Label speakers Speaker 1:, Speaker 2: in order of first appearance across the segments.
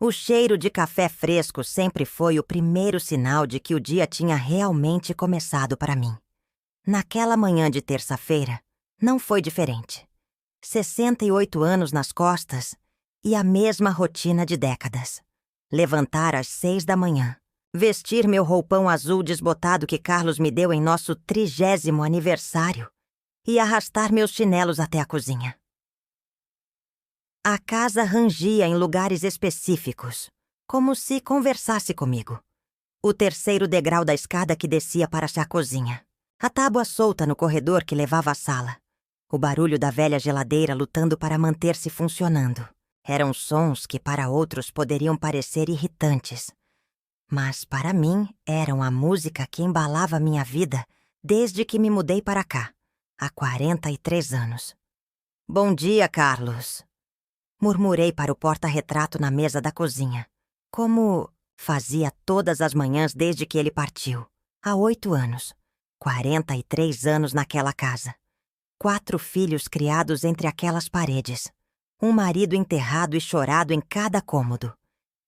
Speaker 1: O cheiro de café fresco sempre foi o primeiro sinal de que o dia tinha realmente começado para mim. Naquela manhã de terça-feira, não foi diferente. 68 anos nas costas e a mesma rotina de décadas. Levantar às 6 da manhã, vestir meu roupão azul desbotado que Carlos me deu em nosso 30º aniversário e arrastar meus chinelos até a cozinha. A casa rangia em lugares específicos, como se conversasse comigo. O terceiro degrau da escada que descia para a cozinha. A tábua solta no corredor que levava à sala. O barulho da velha geladeira lutando para manter-se funcionando. Eram sons que para outros poderiam parecer irritantes. Mas para mim eram a música que embalava minha vida desde que me mudei para cá, há 43 anos. Bom dia, Carlos. Murmurei para o porta-retrato na mesa da cozinha, como fazia todas as manhãs desde que ele partiu, há 8 anos. 43 anos naquela casa. 4 filhos criados entre aquelas paredes. Um marido enterrado e chorado em cada cômodo.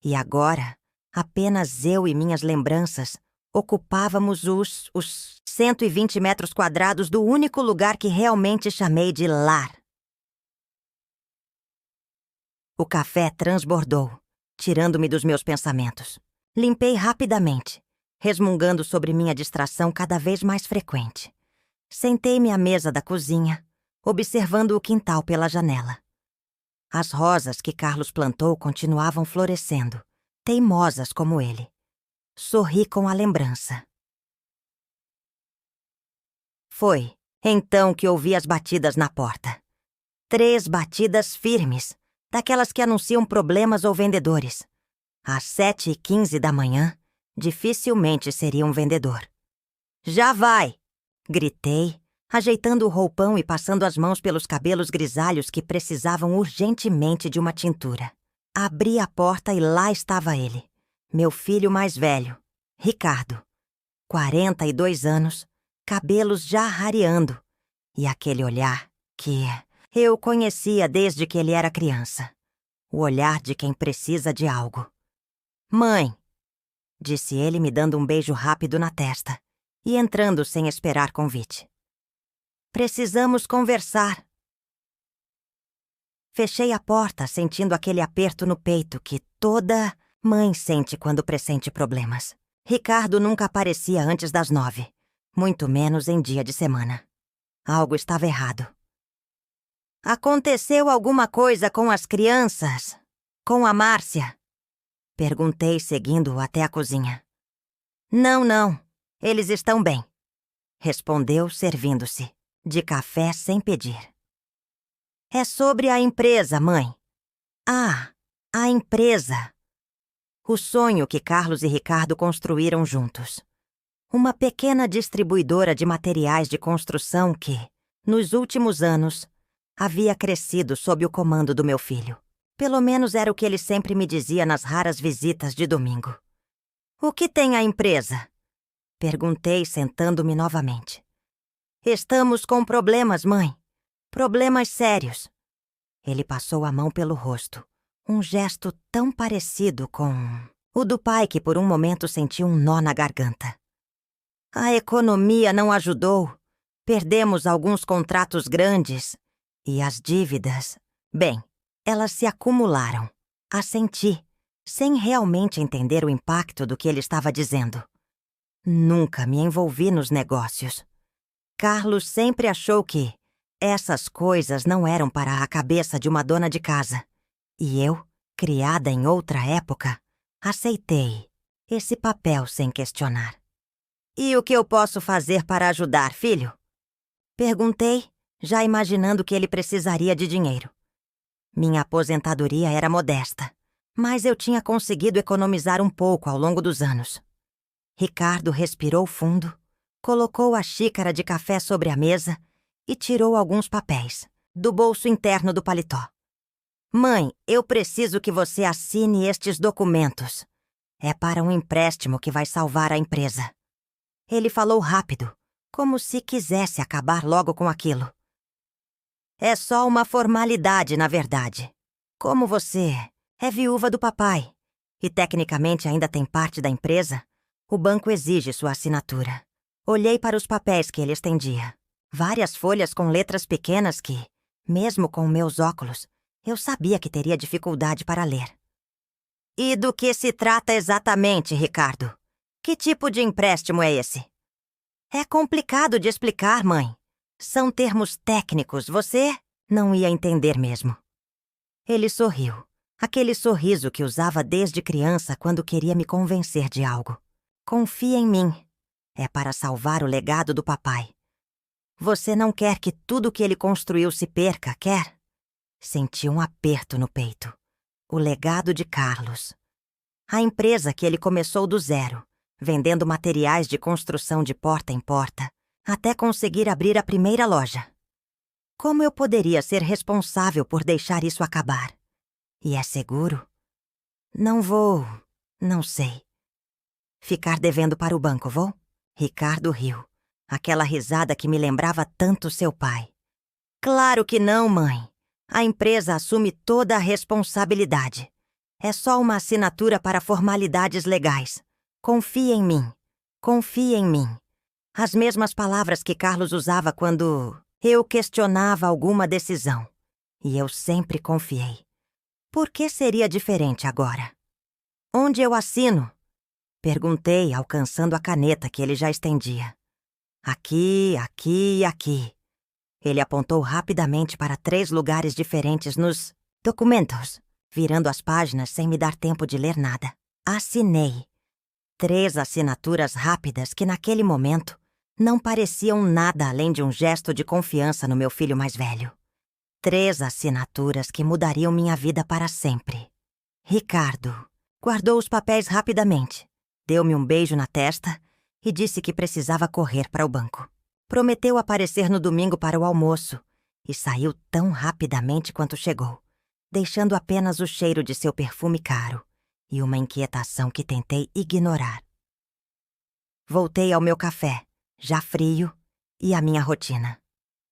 Speaker 1: E agora, apenas eu e minhas lembranças ocupávamos os 120 metros quadrados do único lugar que realmente chamei de lar. O café transbordou, tirando-me dos meus pensamentos. Limpei rapidamente, resmungando sobre minha distração cada vez mais frequente. Sentei-me à mesa da cozinha, observando o quintal pela janela. As rosas que Carlos plantou continuavam florescendo, teimosas como ele. Sorri com a lembrança. Foi então que ouvi as batidas na porta. 3 batidas firmes, daquelas que anunciam problemas ou vendedores. Às 7h15 da manhã, dificilmente seria um vendedor. Já vai! Gritei, ajeitando o roupão e passando as mãos pelos cabelos grisalhos que precisavam urgentemente de uma tintura. Abri a porta e lá estava ele, meu filho mais velho, Ricardo. 42 anos, cabelos já rareando, e aquele olhar que eu conhecia desde que ele era criança. O olhar de quem precisa de algo. Mãe, disse ele me dando um beijo rápido na testa e entrando sem esperar convite. Precisamos conversar. Fechei a porta, sentindo aquele aperto no peito que toda mãe sente quando pressente problemas. Ricardo nunca aparecia antes das 9, muito menos em dia de semana. Algo estava errado. Aconteceu alguma coisa com as crianças? Com a Márcia? Perguntei, seguindo-o até a cozinha. Não. Eles estão bem. Respondeu, servindo-se, de café sem pedir. É sobre a empresa, mãe. Ah, a empresa. O sonho que Carlos e Ricardo construíram juntos. Uma pequena distribuidora de materiais de construção que, nos últimos anos, havia crescido sob o comando do meu filho. Pelo menos era o que ele sempre me dizia nas raras visitas de domingo. O que tem a empresa? Perguntei, sentando-me novamente. Estamos com problemas, mãe. Problemas sérios. Ele passou a mão pelo rosto. Um gesto tão parecido com o do pai que por um momento sentiu um nó na garganta. A economia não ajudou. Perdemos alguns contratos grandes. E as dívidas, bem, elas se acumularam. Assenti, sem realmente entender o impacto do que ele estava dizendo. Nunca me envolvi nos negócios. Carlos sempre achou que essas coisas não eram para a cabeça de uma dona de casa. E eu, criada em outra época, aceitei esse papel sem questionar. E o que eu posso fazer para ajudar, filho? Perguntei, já imaginando que ele precisaria de dinheiro. Minha aposentadoria era modesta, mas eu tinha conseguido economizar um pouco ao longo dos anos. Ricardo respirou fundo, colocou a xícara de café sobre a mesa e tirou alguns papéis do bolso interno do paletó. Mãe, eu preciso que você assine estes documentos. É para um empréstimo que vai salvar a empresa. Ele falou rápido, como se quisesse acabar logo com aquilo. É só uma formalidade, na verdade. Como você é viúva do papai, e tecnicamente ainda tem parte da empresa, o banco exige sua assinatura. Olhei para os papéis que ele estendia. Várias folhas com letras pequenas que, mesmo com meus óculos, eu sabia que teria dificuldade para ler. E do que se trata exatamente, Ricardo? Que tipo de empréstimo é esse? É complicado de explicar, mãe. São termos técnicos, você não ia entender mesmo. Ele sorriu. Aquele sorriso que usava desde criança quando queria me convencer de algo. Confia em mim. É para salvar o legado do papai. Você não quer que tudo que ele construiu se perca, quer? Senti um aperto no peito. O legado de Carlos. A empresa que ele começou do zero, vendendo materiais de construção de porta em porta, até conseguir abrir a primeira loja. Como eu poderia ser responsável por deixar isso acabar? E é seguro? Não sei. Ficar devendo para o banco, vou? Ricardo riu. Aquela risada que me lembrava tanto seu pai. Claro que não, mãe. A empresa assume toda a responsabilidade. É só uma assinatura para formalidades legais. Confie em mim. Confie em mim. As mesmas palavras que Carlos usava quando eu questionava alguma decisão. E eu sempre confiei. Por que seria diferente agora? Onde eu assino? Perguntei, alcançando a caneta que ele já estendia. Aqui, aqui e aqui. Ele apontou rapidamente para 3 lugares diferentes nos documentos, virando as páginas sem me dar tempo de ler nada. Assinei. 3 assinaturas rápidas que, naquele momento, não pareciam nada além de um gesto de confiança no meu filho mais velho. 3 assinaturas que mudariam minha vida para sempre. Ricardo guardou os papéis rapidamente, deu-me um beijo na testa e disse que precisava correr para o banco. Prometeu aparecer no domingo para o almoço e saiu tão rapidamente quanto chegou, deixando apenas o cheiro de seu perfume caro e uma inquietação que tentei ignorar. Voltei ao meu café, já frio, e à minha rotina.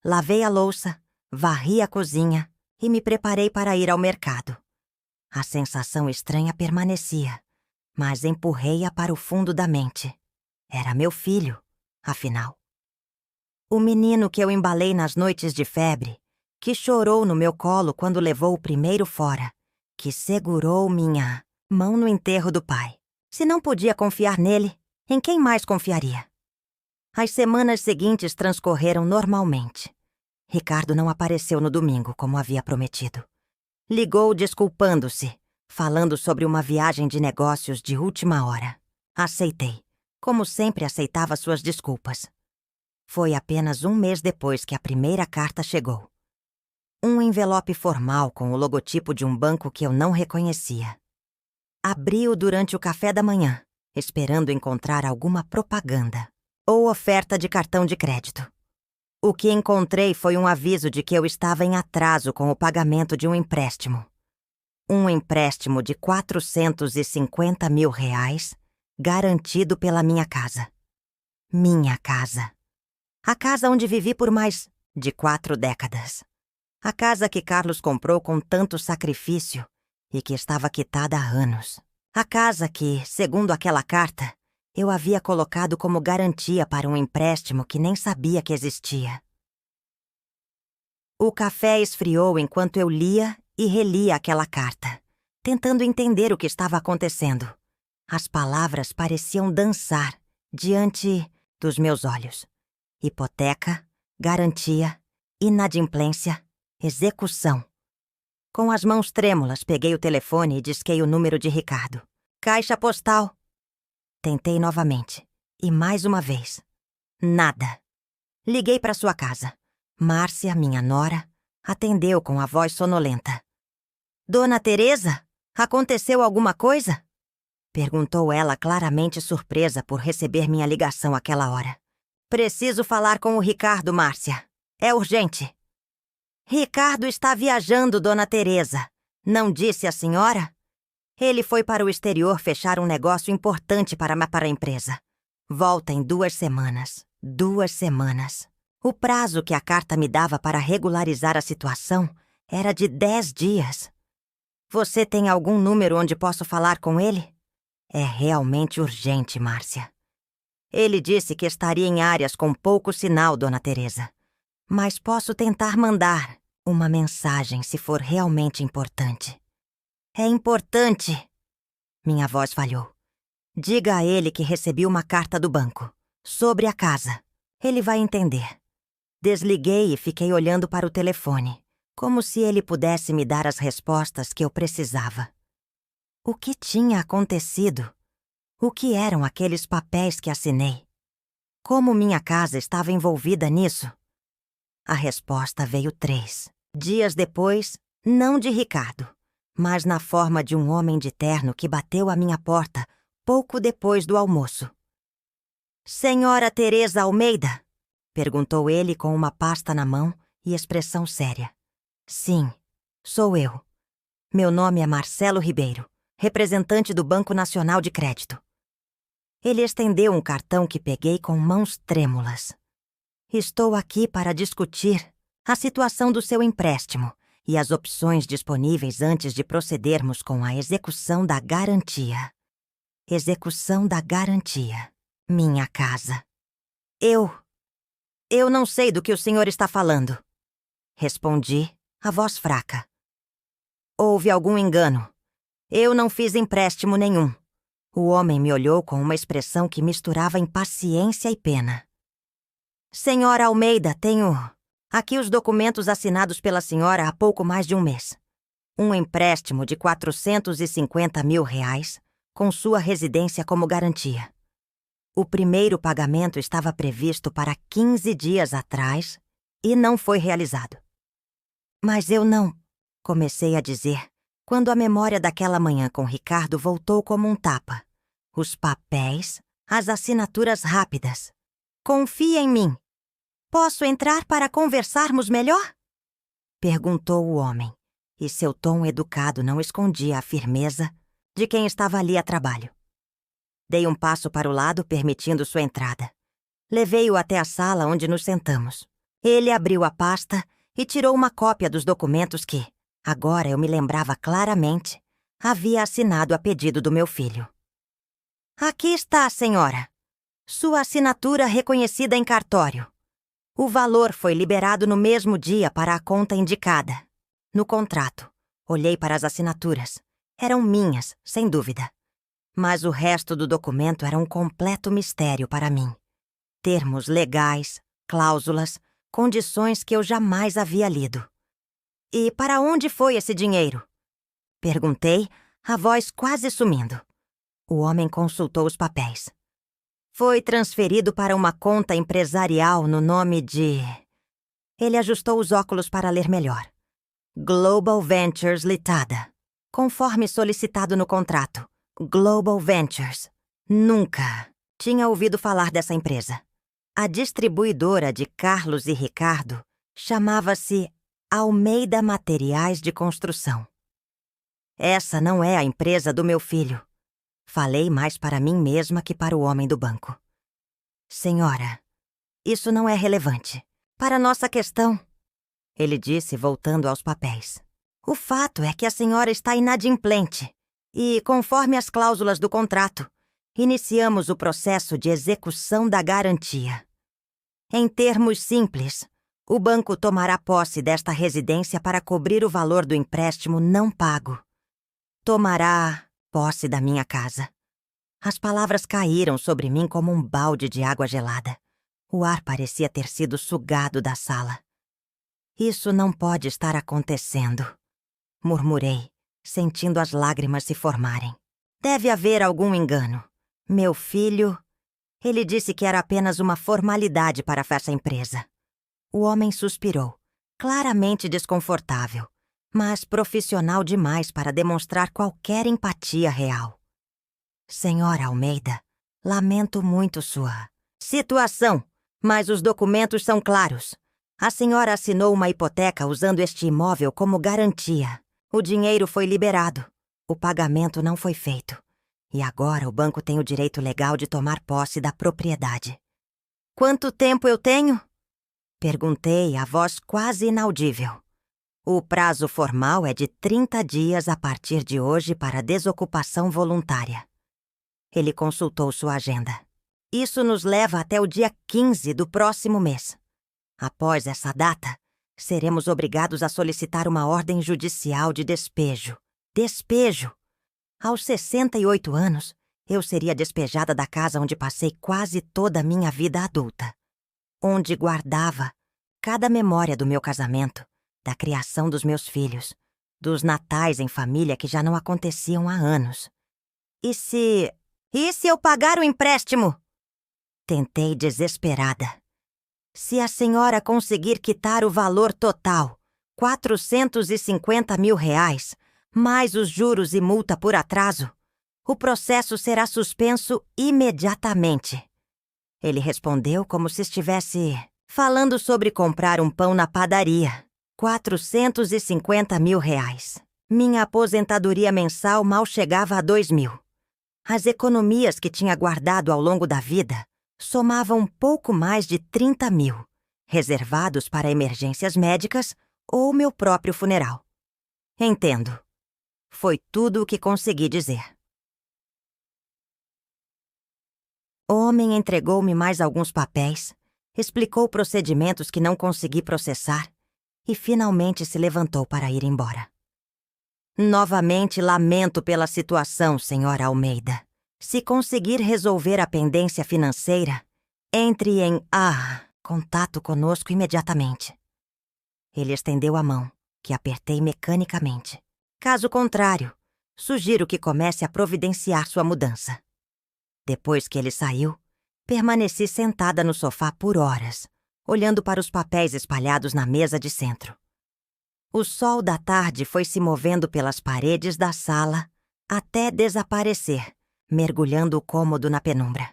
Speaker 1: Lavei a louça, varri a cozinha e me preparei para ir ao mercado. A sensação estranha permanecia, mas empurrei-a para o fundo da mente. Era meu filho, afinal. O menino que eu embalei nas noites de febre, que chorou no meu colo quando levou o primeiro fora, que segurou minha mão no enterro do pai. Se não podia confiar nele, em quem mais confiaria? As semanas seguintes transcorreram normalmente. Ricardo não apareceu no domingo, como havia prometido. Ligou desculpando-se, falando sobre uma viagem de negócios de última hora. Aceitei, como sempre aceitava suas desculpas. Foi apenas um mês depois que a primeira carta chegou. Um envelope formal com o logotipo de um banco que eu não reconhecia. Abri-o durante o café da manhã, esperando encontrar alguma propaganda ou oferta de cartão de crédito. O que encontrei foi um aviso de que eu estava em atraso com o pagamento de um empréstimo. Um empréstimo de R$450 mil, garantido pela minha casa. Minha casa. A casa onde vivi por mais de 4 décadas. A casa que Carlos comprou com tanto sacrifício e que estava quitada há anos. A casa que, segundo aquela carta, eu havia colocado como garantia para um empréstimo que nem sabia que existia. O café esfriou enquanto eu lia e relia aquela carta, tentando entender o que estava acontecendo. As palavras pareciam dançar diante dos meus olhos. Hipoteca, garantia, inadimplência, execução. Com as mãos trêmulas, peguei o telefone e disquei o número de Ricardo. Caixa postal. Tentei novamente. E mais uma vez. Nada. Liguei para sua casa. Márcia, minha nora, atendeu com a voz sonolenta. Dona Teresa, aconteceu alguma coisa? Perguntou ela, claramente surpresa por receber minha ligação àquela hora. Preciso falar com o Ricardo, Márcia. É urgente. Ricardo está viajando, Dona Teresa. Não disse a senhora? Ele foi para o exterior fechar um negócio importante para a empresa. Volta em 2 semanas. 2 semanas. O prazo que a carta me dava para regularizar a situação era de 10 dias. Você tem algum número onde posso falar com ele? É realmente urgente, Márcia. Ele disse que estaria em áreas com pouco sinal, Dona Teresa. Mas posso tentar mandar uma mensagem se for realmente importante. É importante! Minha voz falhou. Diga a ele que recebi uma carta do banco, sobre a casa. Ele vai entender. Desliguei e fiquei olhando para o telefone, como se ele pudesse me dar as respostas que eu precisava. O que tinha acontecido? O que eram aqueles papéis que assinei? Como minha casa estava envolvida nisso? A resposta veio 3 dias depois, não de Ricardo, mas na forma de um homem de terno que bateu à minha porta pouco depois do almoço. Senhora Teresa Almeida? Perguntou ele com uma pasta na mão e expressão séria. Sim, sou eu. Meu nome é Marcelo Ribeiro, representante do Banco Nacional de Crédito. Ele estendeu um cartão que peguei com mãos trêmulas. Estou aqui para discutir a situação do seu empréstimo e as opções disponíveis antes de procedermos com a execução da garantia. Execução da garantia. Minha casa. Eu não sei do que o senhor está falando. Respondi, a voz fraca. Houve algum engano. Eu não fiz empréstimo nenhum. O homem me olhou com uma expressão que misturava impaciência e pena. Senhora Almeida, tenho aqui os documentos assinados pela senhora há pouco mais de um mês. Um empréstimo de R$450 mil, com sua residência como garantia. O primeiro pagamento estava previsto para 15 dias atrás e não foi realizado. Mas eu não, comecei a dizer, quando a memória daquela manhã com Ricardo voltou como um tapa. Os papéis, as assinaturas rápidas. Confie em mim. Posso entrar para conversarmos melhor? Perguntou o homem, e seu tom educado não escondia a firmeza de quem estava ali a trabalho. Dei um passo para o lado, permitindo sua entrada. Levei-o até a sala onde nos sentamos. Ele abriu a pasta e tirou uma cópia dos documentos que, agora eu me lembrava claramente, havia assinado a pedido do meu filho. Aqui está, senhora. Sua assinatura reconhecida em cartório. O valor foi liberado no mesmo dia para a conta indicada. No contrato, olhei para as assinaturas. Eram minhas, sem dúvida. Mas o resto do documento era um completo mistério para mim. Termos legais, cláusulas, condições que eu jamais havia lido. E para onde foi esse dinheiro? Perguntei, a voz quase sumindo. O homem consultou os papéis. Foi transferido para uma conta empresarial no nome de... Ele ajustou os óculos para ler melhor. Global Ventures Limitada. Conforme solicitado no contrato. Global Ventures. Nunca tinha ouvido falar dessa empresa. A distribuidora de Carlos e Ricardo chamava-se Almeida Materiais de Construção. Essa não é a empresa do meu filho. Falei mais para mim mesma que para o homem do banco. Senhora, isso não é relevante. Para nossa questão, ele disse, voltando aos papéis. O fato é que a senhora está inadimplente e, conforme as cláusulas do contrato, iniciamos o processo de execução da garantia. Em termos simples, o banco tomará posse desta residência para cobrir o valor do empréstimo não pago. Tomará posse da minha casa. As palavras caíram sobre mim como um balde de água gelada. O ar parecia ter sido sugado da sala. Isso não pode estar acontecendo, murmurei, sentindo as lágrimas se formarem. Deve haver algum engano. Meu filho... Ele disse que era apenas uma formalidade para essa empresa. O homem suspirou, claramente desconfortável, mas profissional demais para demonstrar qualquer empatia real. Senhora Almeida, lamento muito sua situação, mas os documentos são claros. A senhora assinou uma hipoteca usando este imóvel como garantia. O dinheiro foi liberado. O pagamento não foi feito. E agora o banco tem o direito legal de tomar posse da propriedade. Quanto tempo eu tenho? Perguntei, a voz quase inaudível. O prazo formal é de 30 dias a partir de hoje para desocupação voluntária. Ele consultou sua agenda. Isso nos leva até o dia 15 do próximo mês. Após essa data, seremos obrigados a solicitar uma ordem judicial de despejo. Despejo! Aos 68 anos, eu seria despejada da casa onde passei quase toda a minha vida adulta. Onde guardava cada memória do meu casamento, da criação dos meus filhos, dos natais em família que já não aconteciam há anos. E se eu pagar o empréstimo? Tentei desesperada. Se a senhora conseguir quitar o valor total, R$ 450 mil, mais os juros e multa por atraso, o processo será suspenso imediatamente. Ele respondeu como se estivesse falando sobre comprar um pão na padaria. R$ 450 mil. Minha aposentadoria mensal mal chegava a 2.000. As economias que tinha guardado ao longo da vida somavam um pouco mais de 30 mil, reservados para emergências médicas ou meu próprio funeral. Entendo. Foi tudo o que consegui dizer. O homem entregou-me mais alguns papéis, explicou procedimentos que não consegui processar e finalmente se levantou para ir embora. Novamente lamento pela situação, senhora Almeida. Se conseguir resolver a pendência financeira, entre em contato conosco imediatamente. Ele estendeu a mão, que apertei mecanicamente. Caso contrário, sugiro que comece a providenciar sua mudança. Depois que ele saiu, permaneci sentada no sofá por horas, olhando para os papéis espalhados na mesa de centro. O sol da tarde foi se movendo pelas paredes da sala até desaparecer, mergulhando o cômodo na penumbra.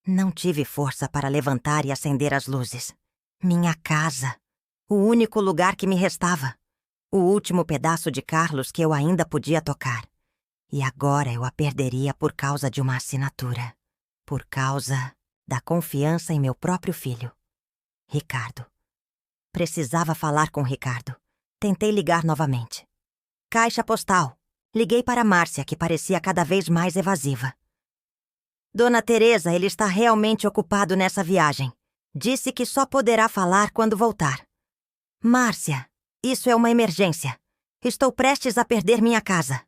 Speaker 1: Não tive força para levantar e acender as luzes. Minha casa, o único lugar que me restava, o último pedaço de Carlos que eu ainda podia tocar. E agora eu a perderia por causa de uma assinatura. Por causa da confiança em meu próprio filho. Ricardo. Precisava falar com Ricardo. Tentei ligar novamente. Caixa postal. Liguei para Márcia, que parecia cada vez mais evasiva. Dona Teresa, ele está realmente ocupado nessa viagem. Disse que só poderá falar quando voltar. Márcia, isso é uma emergência. Estou prestes a perder minha casa.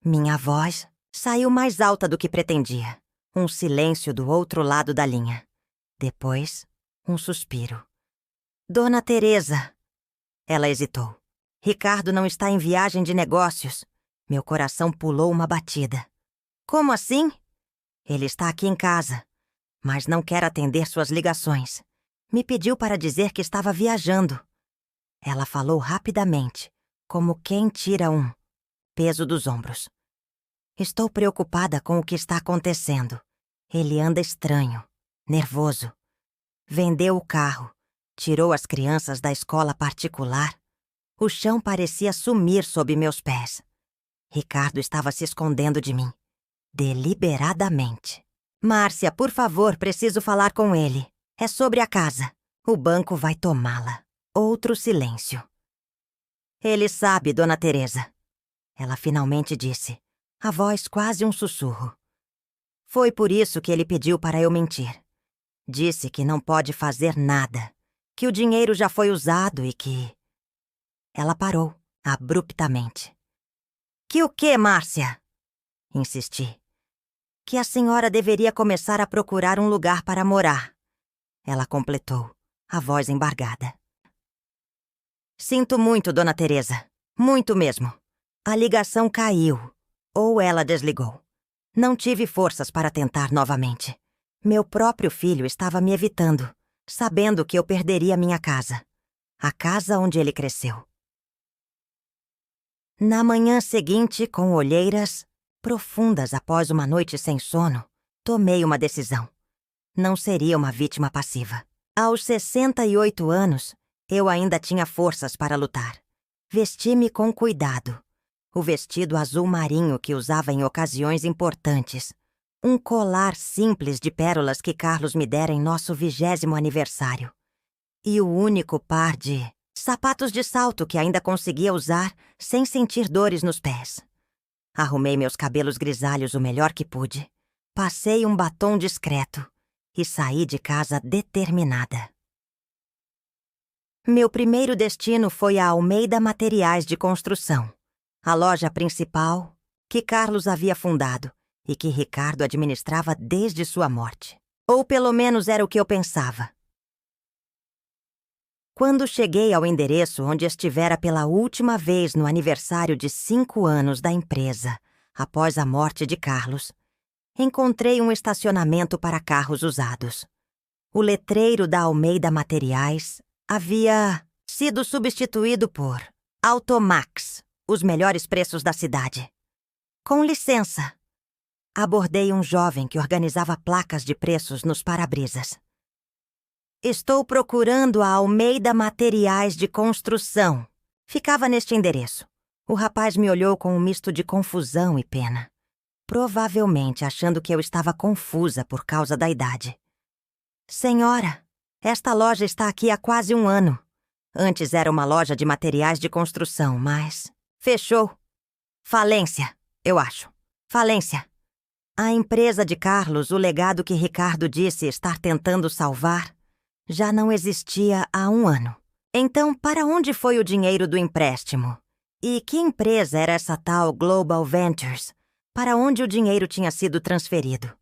Speaker 1: Minha voz saiu mais alta do que pretendia. Um silêncio do outro lado da linha. Depois, um suspiro. Dona Teresa. Ela hesitou. Ricardo não está em viagem de negócios. Meu coração pulou uma batida. Como assim? Ele está aqui em casa, mas não quer atender suas ligações. Me pediu para dizer que estava viajando. Ela falou rapidamente, como quem tira um peso dos ombros. Estou preocupada com o que está acontecendo. Ele anda estranho, nervoso. Vendeu o carro, tirou as crianças da escola particular. O chão parecia sumir sob meus pés. Ricardo estava se escondendo de mim. Deliberadamente. Márcia, por favor, preciso falar com ele. É sobre a casa. O banco vai tomá-la. Outro silêncio. Ele sabe, Dona Teresa. Ela finalmente disse, a voz quase um sussurro. Foi por isso que ele pediu para eu mentir. Disse que não pode fazer nada, que o dinheiro já foi usado e que... Ela parou, abruptamente. Que o quê, Márcia? Insisti. Que a senhora deveria começar a procurar um lugar para morar. Ela completou, a voz embargada. Sinto muito, Dona Teresa. Muito mesmo. A ligação caiu. Ou ela desligou. Não tive forças para tentar novamente. Meu próprio filho estava me evitando, sabendo que eu perderia minha casa. A casa onde ele cresceu. Na manhã seguinte, com olheiras profundas após uma noite sem sono, tomei uma decisão. Não seria uma vítima passiva. Aos 68 anos, eu ainda tinha forças para lutar. Vesti-me com cuidado. O vestido azul marinho que usava em ocasiões importantes. Um colar simples de pérolas que Carlos me dera em nosso 20º aniversário. E o único par de Sapatos de salto que ainda conseguia usar sem sentir dores nos pés. Arrumei meus cabelos grisalhos o melhor que pude. Passei um batom discreto e saí de casa determinada. Meu primeiro destino foi a Almeida Materiais de Construção, a loja principal que Carlos havia fundado e que Ricardo administrava desde sua morte. Ou pelo menos era o que eu pensava. Quando cheguei ao endereço onde estivera pela última vez no aniversário de 5 anos da empresa, após a morte de Carlos, encontrei um estacionamento para carros usados. O letreiro da Almeida Materiais havia sido substituído por Automax, os melhores preços da cidade. Com licença, abordei um jovem que organizava placas de preços nos para-brisas. Estou procurando a Almeida Materiais de Construção. Ficava neste endereço. O rapaz me olhou com um misto de confusão e pena, provavelmente achando que eu estava confusa por causa da idade. Senhora, esta loja está aqui há quase 1 ano. Antes era uma loja de materiais de construção, mas fechou. Falência, eu acho. Falência. A empresa de Carlos, o legado que Ricardo disse estar tentando salvar, já não existia há 1 ano. Então, para onde foi o dinheiro do empréstimo? E que empresa era essa tal Global Ventures? Para onde o dinheiro tinha sido transferido?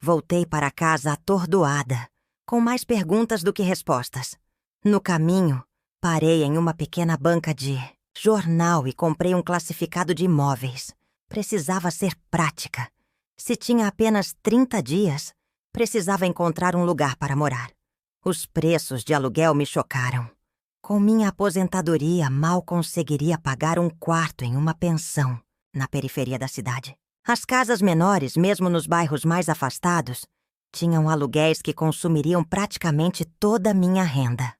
Speaker 1: Voltei para casa atordoada, com mais perguntas do que respostas. No caminho, parei em uma pequena banca de jornal e comprei um classificado de imóveis. Precisava ser prática. Se tinha apenas 30 dias, precisava encontrar um lugar para morar. Os preços de aluguel me chocaram. Com minha aposentadoria, mal conseguiria pagar um quarto em uma pensão na periferia da cidade. As casas menores, mesmo nos bairros mais afastados, tinham aluguéis que consumiriam praticamente toda a minha renda.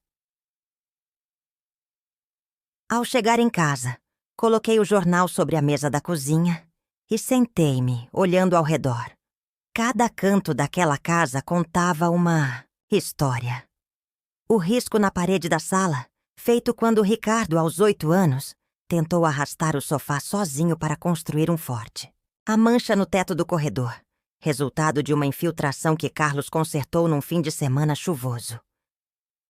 Speaker 1: Ao chegar em casa, coloquei o jornal sobre a mesa da cozinha e sentei-me, olhando ao redor. Cada canto daquela casa contava uma história. O risco na parede da sala, feito quando Ricardo, aos 8 anos, tentou arrastar o sofá sozinho para construir um forte. A mancha no teto do corredor, resultado de uma infiltração que Carlos consertou num fim de semana chuvoso.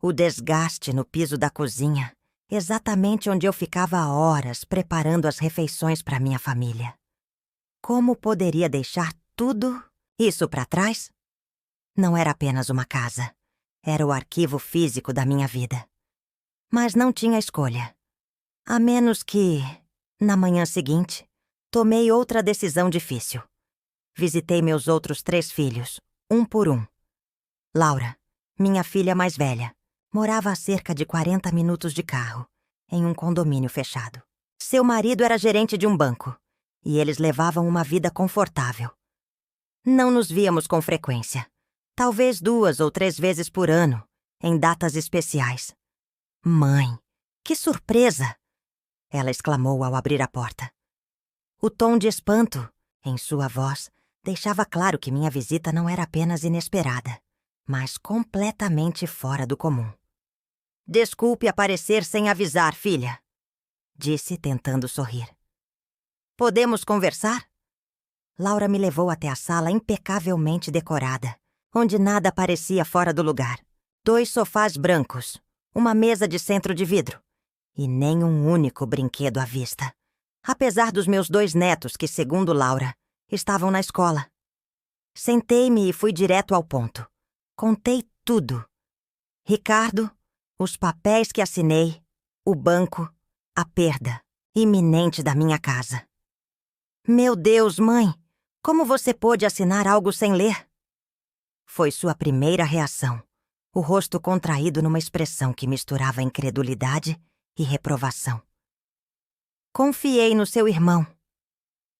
Speaker 1: O desgaste no piso da cozinha, exatamente onde eu ficava há horas preparando as refeições para minha família. Como poderia deixar tudo isso para trás? Não era apenas uma casa. Era o arquivo físico da minha vida. Mas não tinha escolha. A menos que, na manhã seguinte, tomei outra decisão difícil. Visitei meus outros 3 filhos, um por um. Laura, minha filha mais velha, morava a cerca de 40 minutos de carro, em um condomínio fechado. Seu marido era gerente de um banco, e eles levavam uma vida confortável. Não nos víamos com frequência. Talvez 2 ou 3 vezes por ano, em datas especiais. Mãe, que surpresa! Ela exclamou ao abrir a porta. O tom de espanto, em sua voz, deixava claro que minha visita não era apenas inesperada, mas completamente fora do comum. Desculpe aparecer sem avisar, filha, disse tentando sorrir. Podemos conversar? Laura me levou até a sala impecavelmente decorada, onde nada parecia fora do lugar. 2 sofás brancos, uma mesa de centro de vidro e nem um único brinquedo à vista. Apesar dos meus 2 netos que, segundo Laura, estavam na escola. Sentei-me e fui direto ao ponto. Contei tudo. Ricardo, os papéis que assinei, o banco, a perda iminente da minha casa. Meu Deus, mãe, como você pôde assinar algo sem ler? Foi sua primeira reação, o rosto contraído numa expressão que misturava incredulidade e reprovação. Confiei no seu irmão.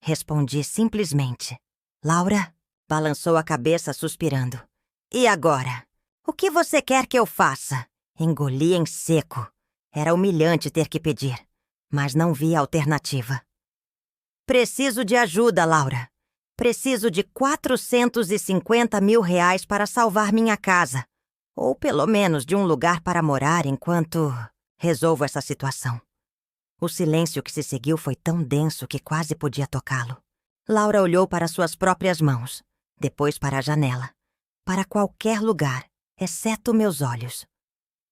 Speaker 1: Respondi simplesmente. Laura balançou a cabeça suspirando. E agora? O que você quer que eu faça? Engoli em seco. Era humilhante ter que pedir, mas não via alternativa. Preciso de ajuda, Laura. Preciso de 450 mil reais para salvar minha casa. Ou pelo menos de um lugar para morar enquanto Resolvo essa situação. O silêncio que se seguiu foi tão denso que quase podia tocá-lo. Laura olhou para suas próprias mãos, depois para a janela, para qualquer lugar, exceto meus olhos.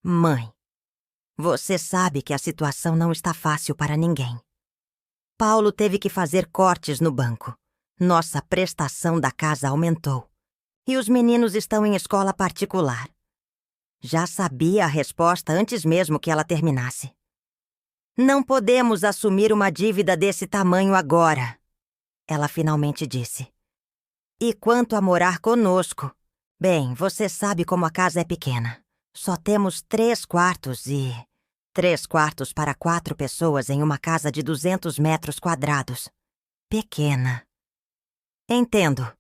Speaker 1: Mãe, você sabe que a situação não está fácil para ninguém. Paulo teve que fazer cortes no banco. Nossa prestação da casa aumentou. E os meninos estão em escola particular. Já sabia a resposta antes mesmo que ela terminasse. Não podemos assumir uma dívida desse tamanho agora, ela finalmente disse. E quanto a morar conosco? Bem, você sabe como a casa é pequena. Só temos 3 quartos e... 3 quartos para 4 pessoas em uma casa de 200 metros quadrados. Pequena. Entendo.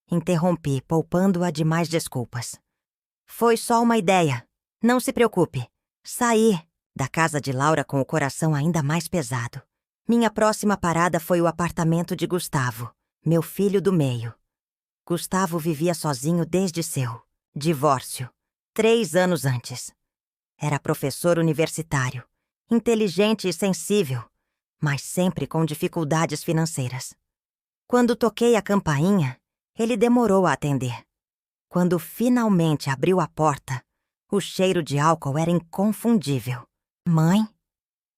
Speaker 1: Interrompi, poupando-a de mais desculpas. Foi só uma ideia. Não se preocupe. Saí da casa de Laura com o coração ainda mais pesado. Minha próxima parada foi o apartamento de Gustavo, meu filho do meio. Gustavo vivia sozinho desde seu divórcio, 3 anos antes. Era professor universitário, inteligente e sensível, mas sempre com dificuldades financeiras. Quando toquei a campainha, ele demorou a atender. Quando finalmente abriu a porta, o cheiro de álcool era inconfundível. Mãe?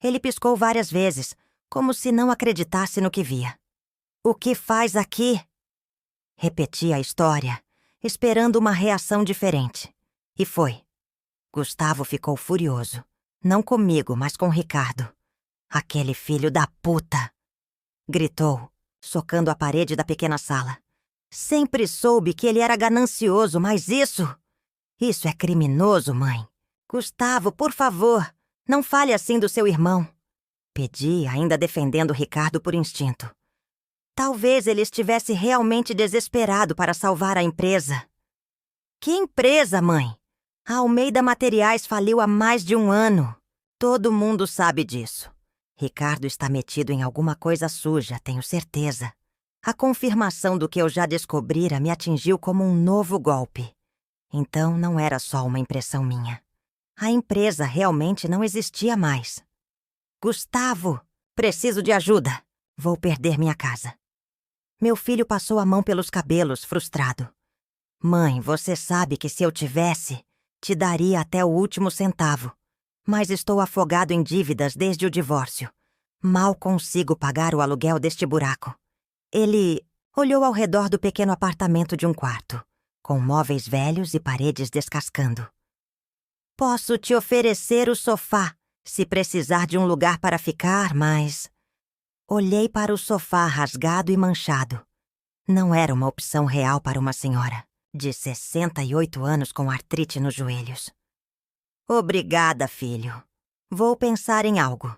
Speaker 1: Ele piscou várias vezes, como se não acreditasse no que via. O que faz aqui? Repeti a história, esperando uma reação diferente. E foi. Gustavo ficou furioso. Não comigo, mas com Ricardo. Aquele filho da puta! Gritou, socando a parede da pequena sala. Sempre soube que ele era ganancioso, mas isso é criminoso, mãe. Gustavo, por favor, não fale assim do seu irmão. Pedi, ainda defendendo Ricardo por instinto. Talvez ele estivesse realmente desesperado para salvar a empresa. Que empresa, mãe? A Almeida Materiais faliu há mais de 1 ano. Todo mundo sabe disso. Ricardo está metido em alguma coisa suja, tenho certeza. A confirmação do que eu já descobrira me atingiu como um novo golpe. Então não era só uma impressão minha. A empresa realmente não existia mais. Gustavo, preciso de ajuda. Vou perder minha casa. Meu filho passou a mão pelos cabelos, frustrado. Mãe, você sabe que se eu tivesse, te daria até o último centavo. Mas estou afogado em dívidas desde o divórcio. Mal consigo pagar o aluguel deste buraco. Ele olhou ao redor do pequeno apartamento de 1 quarto, com móveis velhos e paredes descascando. Posso te oferecer o sofá, se precisar de um lugar para ficar, mas... Olhei para o sofá rasgado e manchado. Não era uma opção real para uma senhora de 68 anos com artrite nos joelhos. Obrigada, filho. Vou pensar em algo.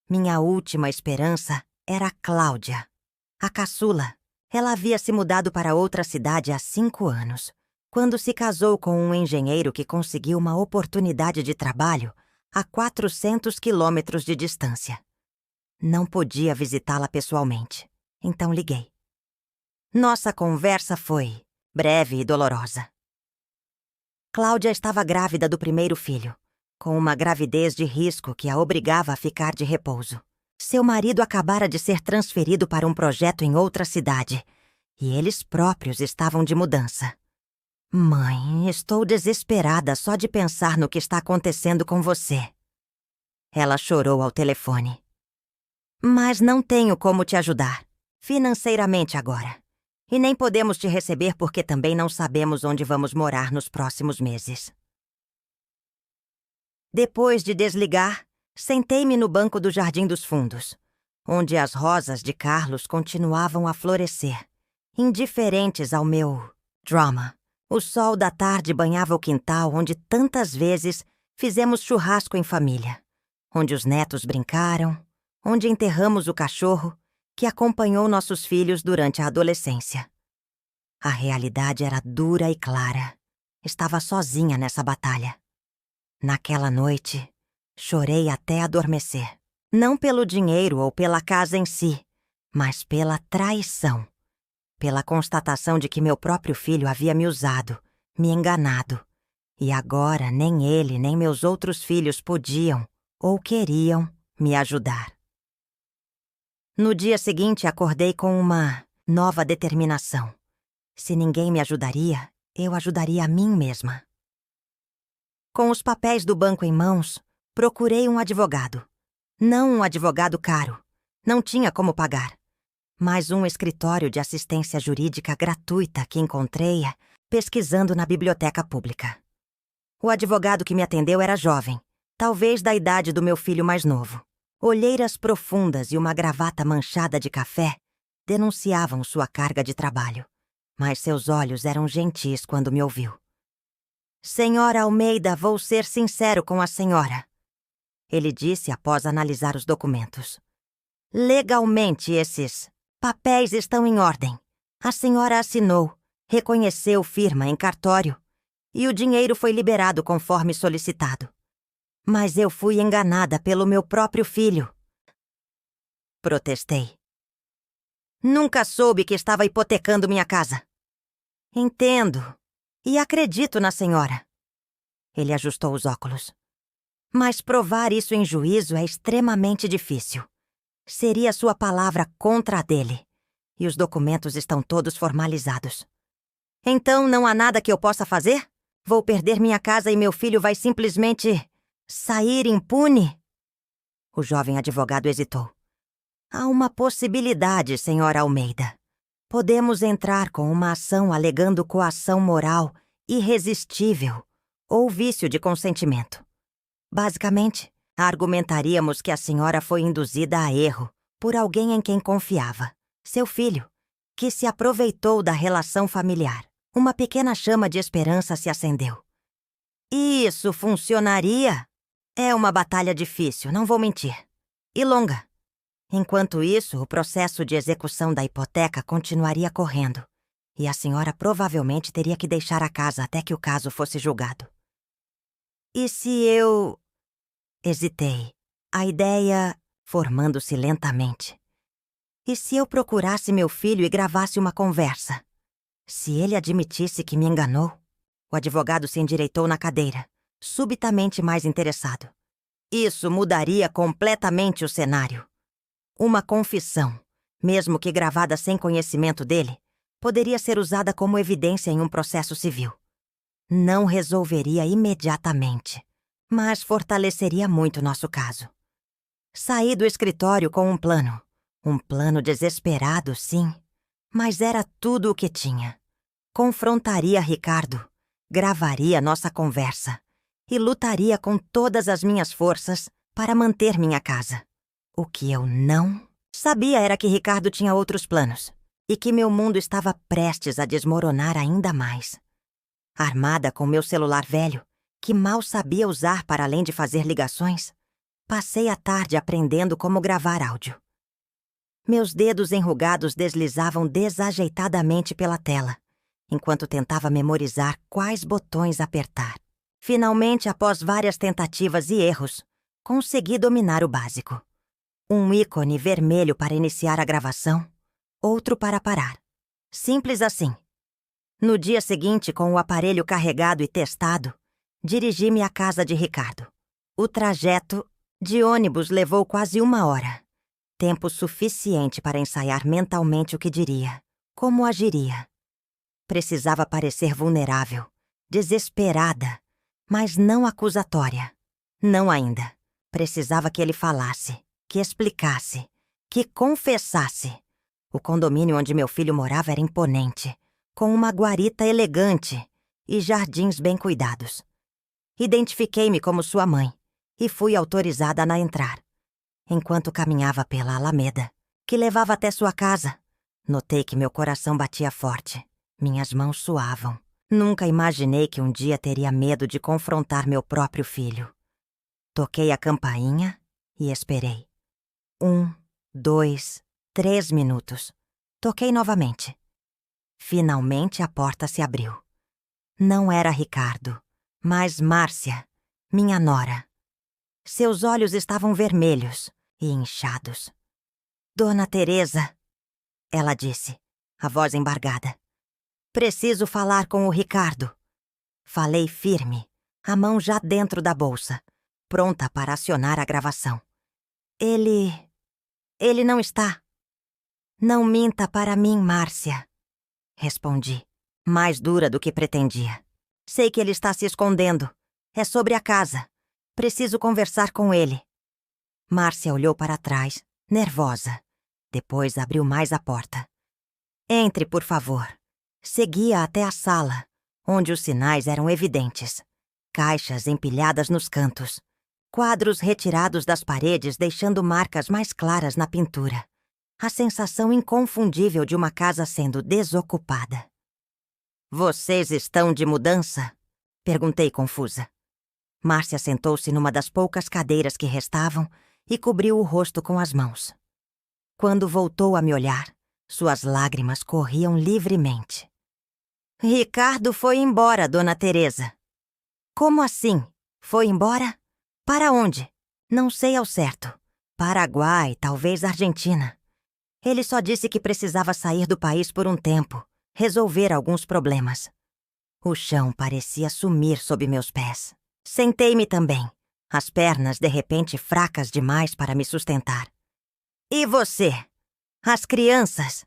Speaker 1: Minha última esperança era Cláudia, a caçula. Ela havia se mudado para outra cidade há 5 anos, quando se casou com um engenheiro que conseguiu uma oportunidade de trabalho a 400 quilômetros de distância. Não podia visitá-la pessoalmente, então liguei. Nossa conversa foi breve e dolorosa. Cláudia estava grávida do primeiro filho, com uma gravidez de risco que a obrigava a ficar de repouso. Seu marido acabara de ser transferido para um projeto em outra cidade, e eles próprios estavam de mudança. Mãe, estou desesperada só de pensar no que está acontecendo com você. Ela chorou ao telefone. Mas não tenho como te ajudar, financeiramente agora. E nem podemos te receber porque também não sabemos onde vamos morar nos próximos meses. Depois de desligar, sentei-me no banco do Jardim dos Fundos, onde as rosas de Carlos continuavam a florescer, indiferentes ao meu drama. O sol da tarde banhava o quintal onde tantas vezes fizemos churrasco em família, onde os netos brincaram, onde enterramos o cachorro que acompanhou nossos filhos durante a adolescência. A realidade era dura e clara. Estava sozinha nessa batalha. Naquela noite, chorei até adormecer. Não pelo dinheiro ou pela casa em si, mas pela traição. Pela constatação de que meu próprio filho havia me usado, me enganado. E agora nem ele nem meus outros filhos podiam ou queriam me ajudar. No dia seguinte, acordei com uma nova determinação. Se ninguém me ajudaria, eu ajudaria a mim mesma. Com os papéis do banco em mãos, procurei um advogado. Não um advogado caro. Não tinha como pagar. Mas um escritório de assistência jurídica gratuita que encontrei pesquisando na biblioteca pública. O advogado que me atendeu era jovem, talvez da idade do meu filho mais novo. Olheiras profundas e uma gravata manchada de café denunciavam sua carga de trabalho, mas seus olhos eram gentis quando me ouviu. Senhora Almeida, vou ser sincero com a senhora, ele disse após analisar os documentos. Legalmente, esses papéis estão em ordem. A senhora assinou, reconheceu firma em cartório e o dinheiro foi liberado conforme solicitado. Mas eu fui enganada pelo meu próprio filho. Protestei. Nunca soube que estava hipotecando minha casa. Entendo e acredito na senhora. Ele ajustou os óculos. Mas provar isso em juízo é extremamente difícil. Seria sua palavra contra a dele. E os documentos estão todos formalizados. Então não há nada que eu possa fazer? Vou perder minha casa e meu filho vai simplesmente sair impune? O jovem advogado hesitou. Há uma possibilidade, senhora Almeida. Podemos entrar com uma ação alegando coação moral irresistível ou vício de consentimento. Basicamente, argumentaríamos que a senhora foi induzida a erro por alguém em quem confiava, seu filho, que se aproveitou da relação familiar. Uma pequena chama de esperança se acendeu. Isso funcionaria? É uma batalha difícil, não vou mentir. E longa. Enquanto isso, o processo de execução da hipoteca continuaria correndo, e a senhora provavelmente teria que deixar a casa até que o caso fosse julgado. E se eu... Hesitei, a ideia formando-se lentamente. E se eu procurasse meu filho e gravasse uma conversa? Se ele admitisse que me enganou? O advogado se endireitou na cadeira, subitamente mais interessado. Isso mudaria completamente o cenário. Uma confissão, mesmo que gravada sem conhecimento dele, poderia ser usada como evidência em um processo civil. Não resolveria imediatamente, mas fortaleceria muito nosso caso. Saí do escritório com um plano desesperado, sim, mas era tudo o que tinha. Confrontaria Ricardo, gravaria nossa conversa e lutaria com todas as minhas forças para manter minha casa. O que eu não sabia era que Ricardo tinha outros planos e que meu mundo estava prestes a desmoronar ainda mais. Armada com meu celular velho, que mal sabia usar para além de fazer ligações, passei a tarde aprendendo como gravar áudio. Meus dedos enrugados deslizavam desajeitadamente pela tela, enquanto tentava memorizar quais botões apertar. Finalmente, após várias tentativas e erros, consegui dominar o básico. Um ícone vermelho para iniciar a gravação, outro para parar. Simples assim. No dia seguinte, com o aparelho carregado e testado, dirigi-me à casa de Ricardo. O trajeto de ônibus levou quase 1 hora. Tempo suficiente para ensaiar mentalmente o que diria, como agiria. Precisava parecer vulnerável, desesperada, mas não acusatória. Não ainda. Precisava que ele falasse, que explicasse, que confessasse. O condomínio onde meu filho morava era imponente, com uma guarita elegante e jardins bem cuidados. Identifiquei-me como sua mãe e fui autorizada a entrar. Enquanto caminhava pela Alameda, que levava até sua casa, notei que meu coração batia forte. Minhas mãos suavam. Nunca imaginei que um dia teria medo de confrontar meu próprio filho. Toquei a campainha e esperei. 1, 2, 3 minutos. Toquei novamente. Finalmente a porta se abriu. Não era Ricardo, mas Márcia, minha nora. Seus olhos estavam vermelhos e inchados. Dona Teresa, ela disse, a voz embargada. Preciso falar com o Ricardo. Falei firme, a mão já dentro da bolsa, pronta para acionar a gravação. Ele não está. Não minta para mim, Márcia. Respondi, mais dura do que pretendia. Sei que ele está se escondendo. É sobre a casa. Preciso conversar com ele. Márcia olhou para trás, nervosa. Depois abriu mais a porta. Entre, por favor. Seguia até a sala, onde os sinais eram evidentes. Caixas empilhadas nos cantos. Quadros retirados das paredes deixando marcas mais claras na pintura. A sensação inconfundível de uma casa sendo desocupada. Vocês estão de mudança? Perguntei confusa. Márcia sentou-se numa das poucas cadeiras que restavam e cobriu o rosto com as mãos. Quando voltou a me olhar, suas lágrimas corriam livremente. Ricardo foi embora, Dona Teresa. Como assim? Foi embora? Para onde? Não sei ao certo. Paraguai, talvez Argentina. Ele só disse que precisava sair do país por um tempo, resolver alguns problemas. O chão parecia sumir sob meus pés. Sentei-me também, as pernas de repente fracas demais para me sustentar. E você? As crianças?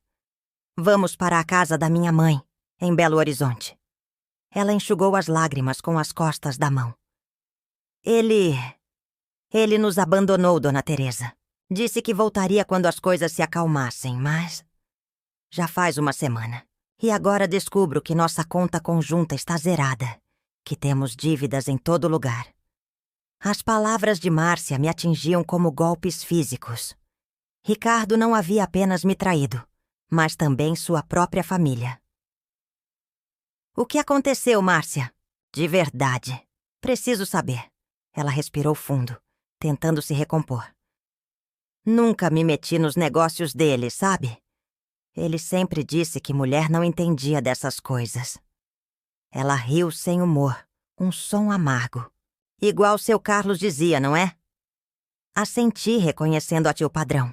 Speaker 1: Vamos para a casa da minha mãe, em Belo Horizonte. Ela enxugou as lágrimas com as costas da mão. Ele nos abandonou, Dona Teresa. Disse que voltaria quando as coisas se acalmassem, mas... Já faz uma semana. E agora descubro que nossa conta conjunta está zerada. Que temos dívidas em todo lugar. As palavras de Márcia me atingiam como golpes físicos. Ricardo não havia apenas me traído, mas também sua própria família. O que aconteceu, Márcia? De verdade. Preciso saber. Ela respirou fundo, tentando se recompor. Nunca me meti nos negócios dele, sabe? Ele sempre disse que mulher não entendia dessas coisas. Ela riu sem humor, um som amargo. Igual seu Carlos dizia, não é? Assenti, reconhecendo a tio padrão.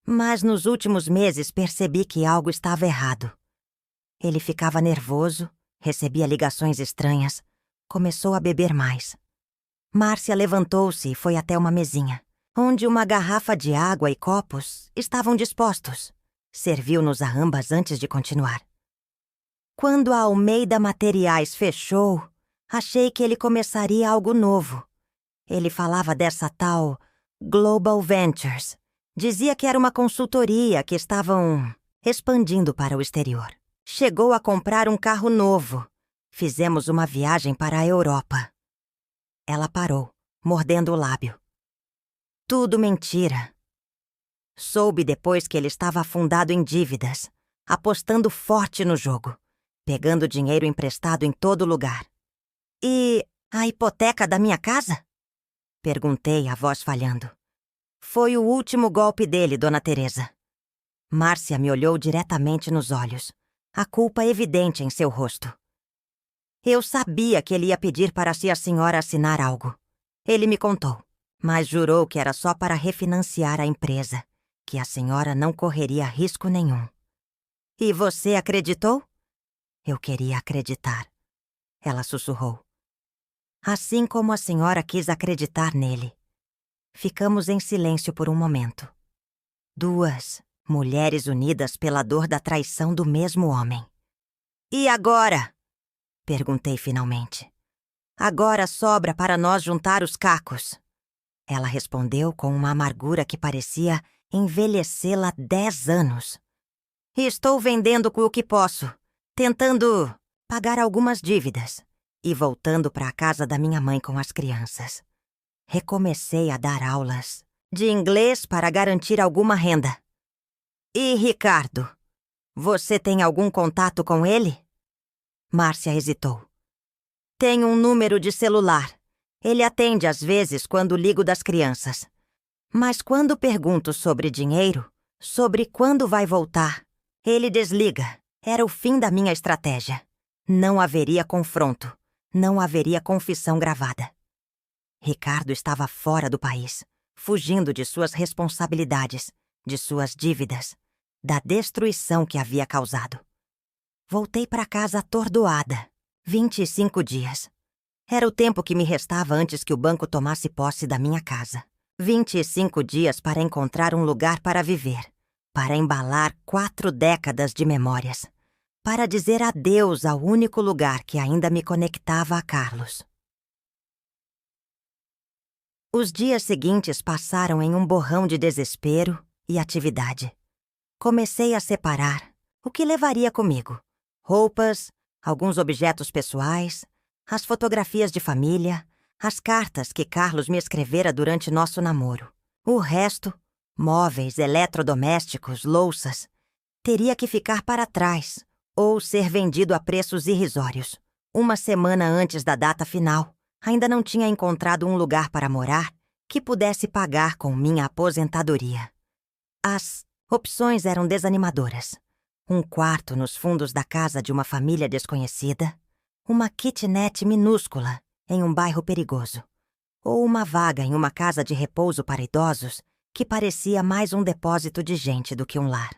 Speaker 1: Mas nos últimos meses percebi que algo estava errado. Ele ficava nervoso, recebia ligações estranhas, começou a beber mais. Márcia levantou-se e foi até uma mesinha, onde uma garrafa de água e copos estavam dispostos. Serviu-nos a ambas antes de continuar. Quando a Almeida Materiais fechou, achei que ele começaria algo novo. Ele falava dessa tal Global Ventures. Dizia que era uma consultoria que estavam expandindo para o exterior. Chegou a comprar um carro novo. Fizemos uma viagem para a Europa. Ela parou, mordendo o lábio. Tudo mentira. Soube depois que ele estava afundado em dívidas, apostando forte no jogo, pegando dinheiro emprestado em todo lugar. E a hipoteca da minha casa? Perguntei, a voz falhando. Foi o último golpe dele, Dona Teresa. Márcia me olhou diretamente nos olhos, a culpa evidente em seu rosto. Eu sabia que ele ia pedir para a senhora assinar algo. Ele me contou, mas jurou que era só para refinanciar a empresa, que a senhora não correria risco nenhum. E você acreditou? Eu queria acreditar. Ela sussurrou. Assim como a senhora quis acreditar nele. Ficamos em silêncio por um momento. Duas mulheres unidas pela dor da traição do mesmo homem. E agora? Perguntei finalmente. Agora sobra para nós juntar os cacos. Ela respondeu com uma amargura que parecia envelhecê-la 10 anos. Estou vendendo com o que posso, tentando pagar algumas dívidas e voltando para a casa da minha mãe com as crianças. Recomecei a dar aulas de inglês para garantir alguma renda. E Ricardo, você tem algum contato com ele? Márcia hesitou. Tenho um número de celular. Ele atende às vezes quando ligo das crianças. Mas quando pergunto sobre dinheiro, sobre quando vai voltar, ele desliga. Era o fim da minha estratégia. Não haveria confronto. Não haveria confissão gravada. Ricardo estava fora do país, fugindo de suas responsabilidades, de suas dívidas, da destruição que havia causado. Voltei para casa atordoada. 25 dias. Era o tempo que me restava antes que o banco tomasse posse da minha casa. 25 dias para encontrar um lugar para viver, para embalar 4 décadas de memórias, para dizer adeus ao único lugar que ainda me conectava a Carlos. Os dias seguintes passaram em um borrão de desespero e atividade. Comecei a separar o que levaria comigo: roupas, alguns objetos pessoais, as fotografias de família, as cartas que Carlos me escrevera durante nosso namoro. O resto, móveis, eletrodomésticos, louças, teria que ficar para trás ou ser vendido a preços irrisórios. Uma semana antes da data final, ainda não tinha encontrado um lugar para morar que pudesse pagar com minha aposentadoria. As opções eram desanimadoras. Um quarto nos fundos da casa de uma família desconhecida, uma kitnet minúscula em um bairro perigoso, ou uma vaga em uma casa de repouso para idosos que parecia mais um depósito de gente do que um lar.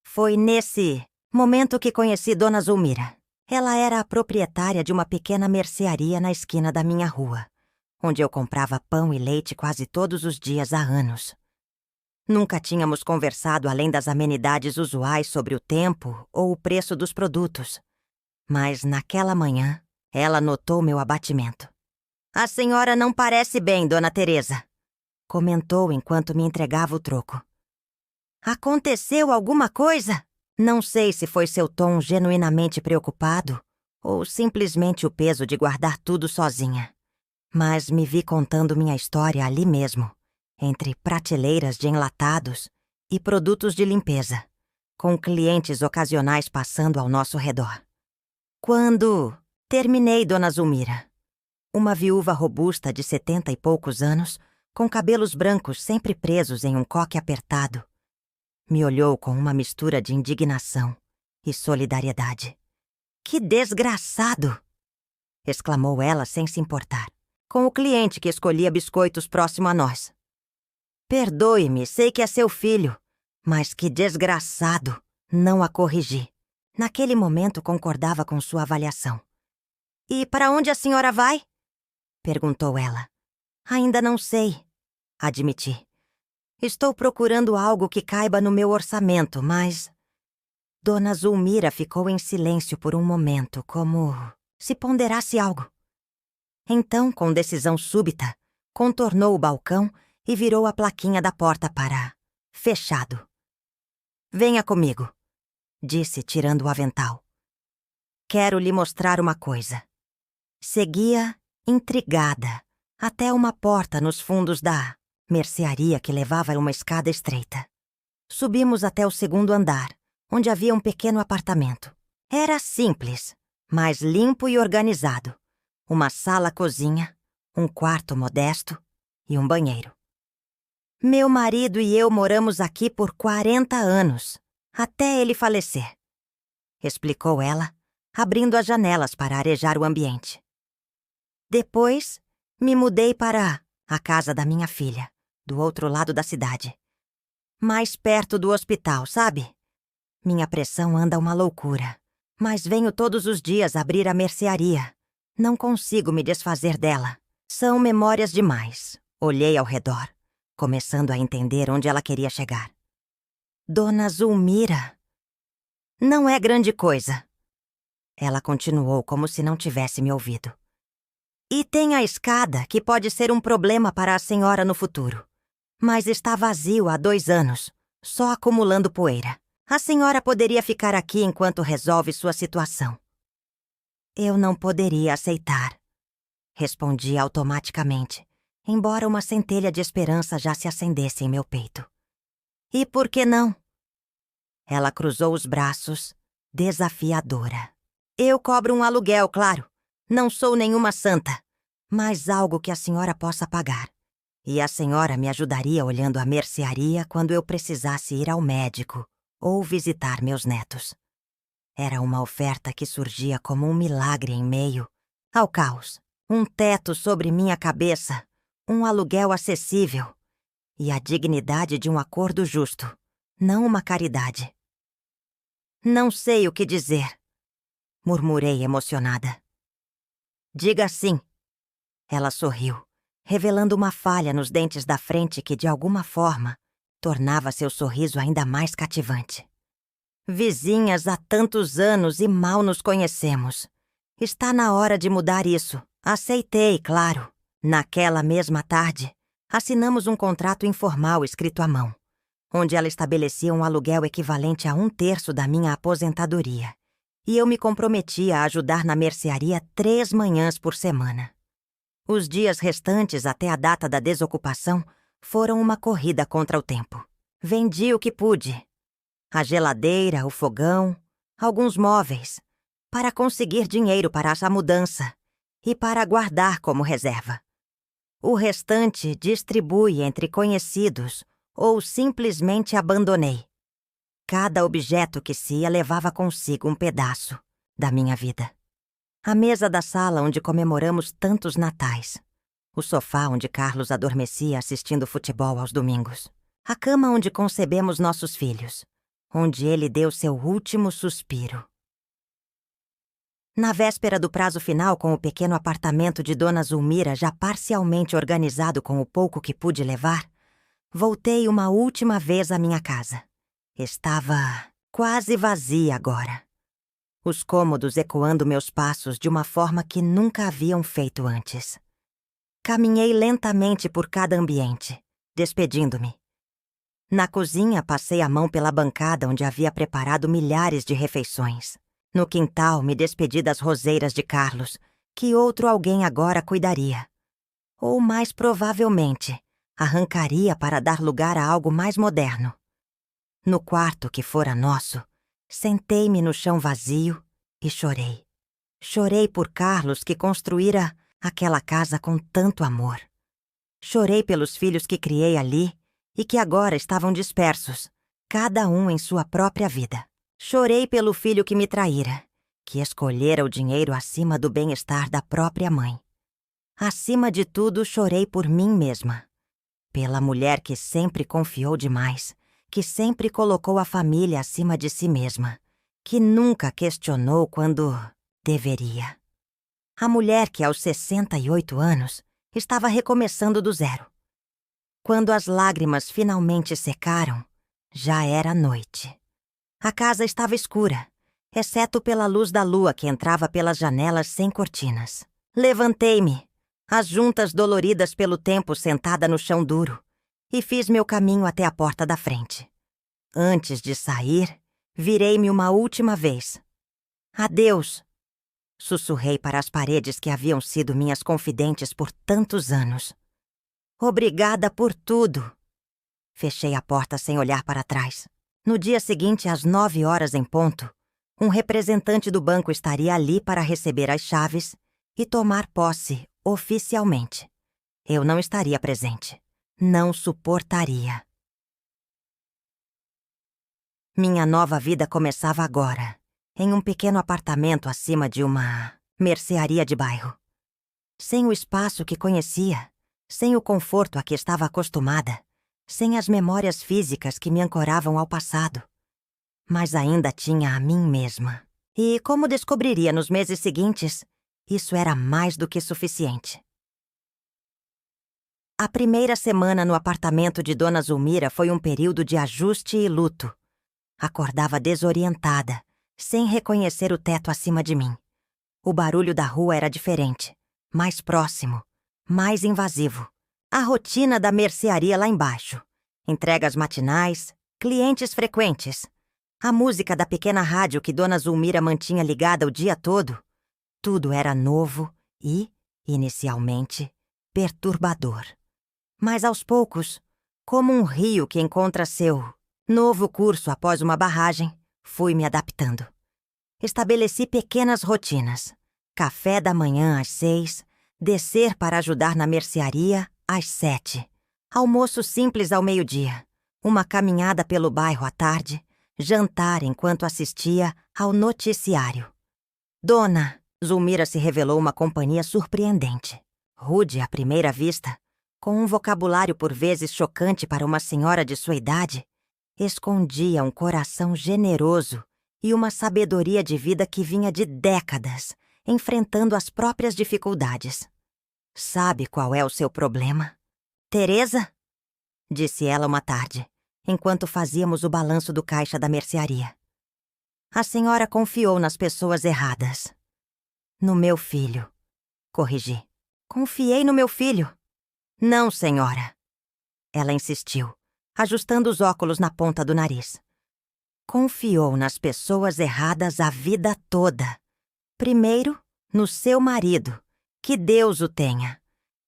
Speaker 1: Foi nesse momento que conheci Dona Zulmira. Ela era a proprietária de uma pequena mercearia na esquina da minha rua, onde eu comprava pão e leite quase todos os dias há anos. Nunca tínhamos conversado além das amenidades usuais sobre o tempo ou o preço dos produtos. Mas naquela manhã, ela notou meu abatimento. "A senhora não parece bem, Dona Teresa", comentou enquanto me entregava o troco. "Aconteceu alguma coisa?" Não sei se foi seu tom genuinamente preocupado ou simplesmente o peso de guardar tudo sozinha. Mas me vi contando minha história ali mesmo, entre prateleiras de enlatados e produtos de limpeza, com clientes ocasionais passando ao nosso redor. Quando terminei, Dona Zulmira, uma viúva robusta de 70 e poucos anos, com cabelos brancos sempre presos em um coque apertado, me olhou com uma mistura de indignação e solidariedade. "Que desgraçado!" exclamou ela sem se importar, com o cliente que escolhia biscoitos próximo a nós. "Perdoe-me, sei que é seu filho, mas que desgraçado!" Não a corrigi. Naquele momento concordava com sua avaliação. "E para onde a senhora vai?" perguntou ela. "Ainda não sei", admiti. "Estou procurando algo que caiba no meu orçamento, mas..." Dona Zulmira ficou em silêncio por um momento, como se ponderasse algo. Então, com decisão súbita, contornou o balcão e virou a plaquinha da porta para "fechado". "Venha comigo", disse, tirando o avental. "Quero lhe mostrar uma coisa." Seguia, intrigada, até uma porta nos fundos da mercearia que levava a uma escada estreita. Subimos até o 2º andar, onde havia um pequeno apartamento. Era simples, mas limpo e organizado. Uma sala-cozinha, um quarto modesto e um banheiro. "Meu marido e eu moramos aqui por 40 anos, até ele falecer", explicou ela, abrindo as janelas para arejar o ambiente. "Depois, me mudei para a casa da minha filha, do outro lado da cidade. Mais perto do hospital, sabe? Minha pressão anda uma loucura, mas venho todos os dias abrir a mercearia. Não consigo me desfazer dela. São memórias demais." Olhei ao redor, começando a entender onde ela queria chegar. "Dona Zulmira, não é grande coisa", ela continuou como se não tivesse me ouvido. "E tem a escada, que pode ser um problema para a senhora no futuro. Mas está vazio há 2 anos, só acumulando poeira. A senhora poderia ficar aqui enquanto resolve sua situação." Eu não poderia aceitar, respondi automaticamente, embora uma centelha de esperança já se acendesse em meu peito. "E por que não?" Ela cruzou os braços, desafiadora. "Eu cobro um aluguel, claro. Não sou nenhuma santa, mas algo que a senhora possa pagar. E a senhora me ajudaria olhando a mercearia quando eu precisasse ir ao médico ou visitar meus netos." Era uma oferta que surgia como um milagre em meio ao caos. Um teto sobre minha cabeça, um aluguel acessível e a dignidade de um acordo justo, não uma caridade. "Não sei o que dizer", murmurei emocionada. Diga sim. Ela sorriu, revelando uma falha nos dentes da frente que, de alguma forma, tornava seu sorriso ainda mais cativante. Vizinhas há tantos anos e mal nos conhecemos. Está na hora de mudar isso. Aceitei, claro. Naquela mesma tarde, assinamos um contrato informal escrito à mão, onde ela estabelecia um aluguel equivalente a 1/3 da minha aposentadoria. E eu me comprometia a ajudar na mercearia 3 manhãs por semana. Os dias restantes até a data da desocupação foram uma corrida contra o tempo. Vendi o que pude. A geladeira, o fogão, alguns móveis, para conseguir dinheiro para essa mudança e para guardar como reserva. O restante distribui entre conhecidos ou simplesmente abandonei. Cada objeto que se ia levava consigo um pedaço da minha vida. A mesa da sala onde comemoramos tantos natais. O sofá onde Carlos adormecia assistindo futebol aos domingos. A cama onde concebemos nossos filhos. Onde ele deu seu último suspiro. Na véspera do prazo final, com o pequeno apartamento de Dona Zulmira já parcialmente organizado com o pouco que pude levar, voltei uma última vez à minha casa. Estava quase vazia agora. Os cômodos ecoando meus passos de uma forma que nunca haviam feito antes. Caminhei lentamente por cada ambiente, despedindo-me. Na cozinha, passei a mão pela bancada onde havia preparado milhares de refeições. No quintal, me despedi das roseiras de Carlos, que outro alguém agora cuidaria. Ou, mais provavelmente, arrancaria para dar lugar a algo mais moderno. No quarto que fora nosso, sentei-me no chão vazio e chorei. Chorei por Carlos, que construíra aquela casa com tanto amor. Chorei pelos filhos que criei ali e que agora estavam dispersos, cada um em sua própria vida. Chorei pelo filho que me traíra, que escolhera o dinheiro acima do bem-estar da própria mãe. Acima de tudo, chorei por mim mesma. Pela mulher que sempre confiou demais, que sempre colocou a família acima de si mesma, que nunca questionou quando deveria. A mulher que, aos 68 anos, estava recomeçando do zero. Quando as lágrimas finalmente secaram, já era noite. A casa estava escura, exceto pela luz da lua que entrava pelas janelas sem cortinas. Levantei-me, as juntas doloridas pelo tempo sentada no chão duro, e fiz meu caminho até a porta da frente. Antes de sair, virei-me uma última vez. Adeus! Sussurrei para as paredes que haviam sido minhas confidentes por tantos anos. Obrigada por tudo! Fechei a porta sem olhar para trás. No dia seguinte, às 9 horas em ponto, um representante do banco estaria ali para receber as chaves e tomar posse oficialmente. Eu não estaria presente. Não suportaria. Minha nova vida começava agora, em um pequeno apartamento acima de uma mercearia de bairro. Sem o espaço que conhecia, sem o conforto a que estava acostumada, sem as memórias físicas que me ancoravam ao passado. Mas ainda tinha a mim mesma. E, como descobriria nos meses seguintes, isso era mais do que suficiente. A primeira semana no apartamento de Dona Zulmira foi um período de ajuste e luto. Acordava desorientada, sem reconhecer o teto acima de mim. O barulho da rua era diferente, mais próximo, mais invasivo. A rotina da mercearia lá embaixo. Entregas matinais, clientes frequentes. A música da pequena rádio que Dona Zulmira mantinha ligada o dia todo. Tudo era novo e, inicialmente, perturbador. Mas aos poucos, como um rio que encontra seu novo curso após uma barragem, fui me adaptando. Estabeleci pequenas rotinas. Café da manhã às 6, descer para ajudar na mercearia às 7. Almoço simples ao meio-dia, uma caminhada pelo bairro à tarde, jantar enquanto assistia ao noticiário. Dona Zulmira se revelou uma companhia surpreendente. Rude à primeira vista, com um vocabulário por vezes chocante para uma senhora de sua idade, escondia um coração generoso e uma sabedoria de vida que vinha de décadas enfrentando as próprias dificuldades. Sabe qual é o seu problema? Teresa? Disse ela uma tarde, enquanto fazíamos o balanço do caixa da mercearia. A senhora confiou nas pessoas erradas. No meu filho. Corrigi. Confiei no meu filho. Não, senhora. Ela insistiu, ajustando os óculos na ponta do nariz. Confiou nas pessoas erradas a vida toda. Primeiro, no seu marido, que Deus o tenha,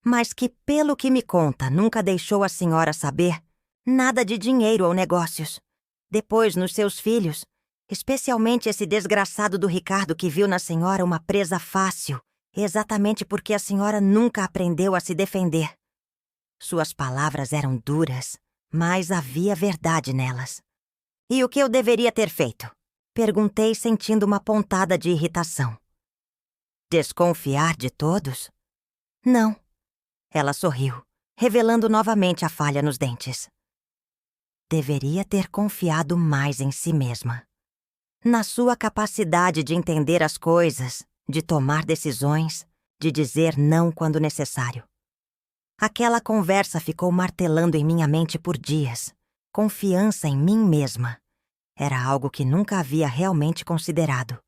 Speaker 1: mas que, pelo que me conta, nunca deixou a senhora saber nada de dinheiro ou negócios. Depois, nos seus filhos, especialmente esse desgraçado do Ricardo que viu na senhora uma presa fácil, exatamente porque a senhora nunca aprendeu a se defender. Suas palavras eram duras, mas havia verdade nelas. E o que eu deveria ter feito? Perguntei, sentindo uma pontada de irritação. Desconfiar de todos? Não. Ela sorriu, revelando novamente a falha nos dentes. Deveria ter confiado mais em si mesma. Na sua capacidade de entender as coisas, de tomar decisões, de dizer não quando necessário. Aquela conversa ficou martelando em minha mente por dias. Confiança em mim mesma. Era algo que nunca havia realmente considerado.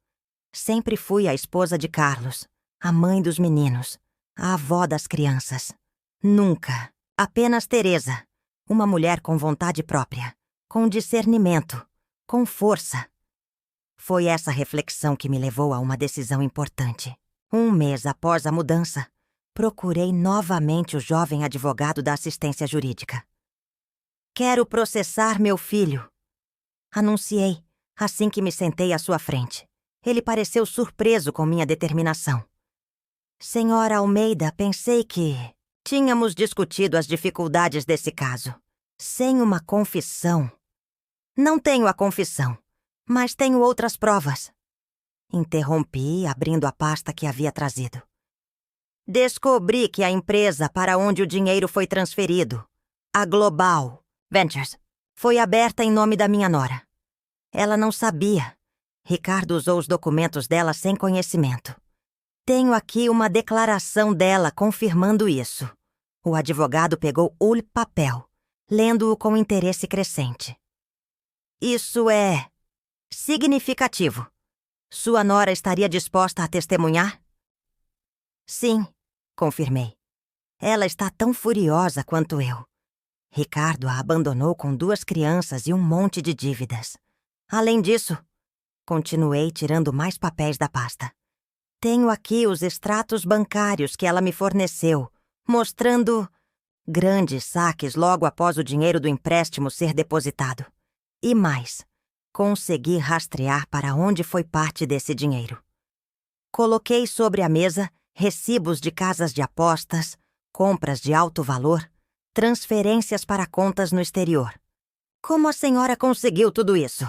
Speaker 1: Sempre fui a esposa de Carlos, a mãe dos meninos, a avó das crianças. Nunca, apenas Teresa, uma mulher com vontade própria, com discernimento, com força. Foi essa reflexão que me levou a uma decisão importante. 1 mês após a mudança, procurei novamente o jovem advogado da assistência jurídica. Quero processar meu filho. Anunciei, assim que me sentei à sua frente. Ele pareceu surpreso com minha determinação. Senhora Almeida, pensei que tínhamos discutido as dificuldades desse caso. Sem uma confissão. Não tenho a confissão, mas tenho outras provas. Interrompi, abrindo a pasta que havia trazido. Descobri que a empresa para onde o dinheiro foi transferido, a Global Ventures, foi aberta em nome da minha nora. Ela não sabia. Ricardo usou os documentos dela sem conhecimento. Tenho aqui uma declaração dela confirmando isso. O advogado pegou o papel, lendo-o com interesse crescente. Isso é significativo. Sua nora estaria disposta a testemunhar? Sim, confirmei. Ela está tão furiosa quanto eu. Ricardo a abandonou com 2 crianças e um monte de dívidas. Além disso, continuei tirando mais papéis da pasta. Tenho aqui os extratos bancários que ela me forneceu, mostrando grandes saques logo após o dinheiro do empréstimo ser depositado. E mais, consegui rastrear para onde foi parte desse dinheiro. Coloquei sobre a mesa recibos de casas de apostas, compras de alto valor, transferências para contas no exterior. Como a senhora conseguiu tudo isso?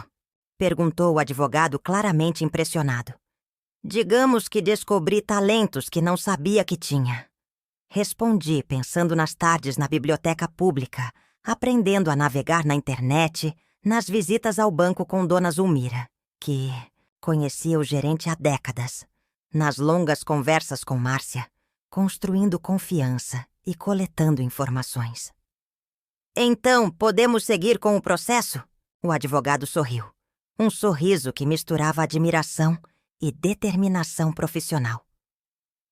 Speaker 1: Perguntou o advogado, claramente impressionado. Digamos que descobri talentos que não sabia que tinha. Respondi, pensando nas tardes na biblioteca pública, aprendendo a navegar na internet, nas visitas ao banco com Dona Zulmira, que conhecia o gerente há décadas, nas longas conversas com Márcia, construindo confiança e coletando informações. Então, podemos seguir com o processo? O advogado sorriu. Um sorriso que misturava admiração e determinação profissional.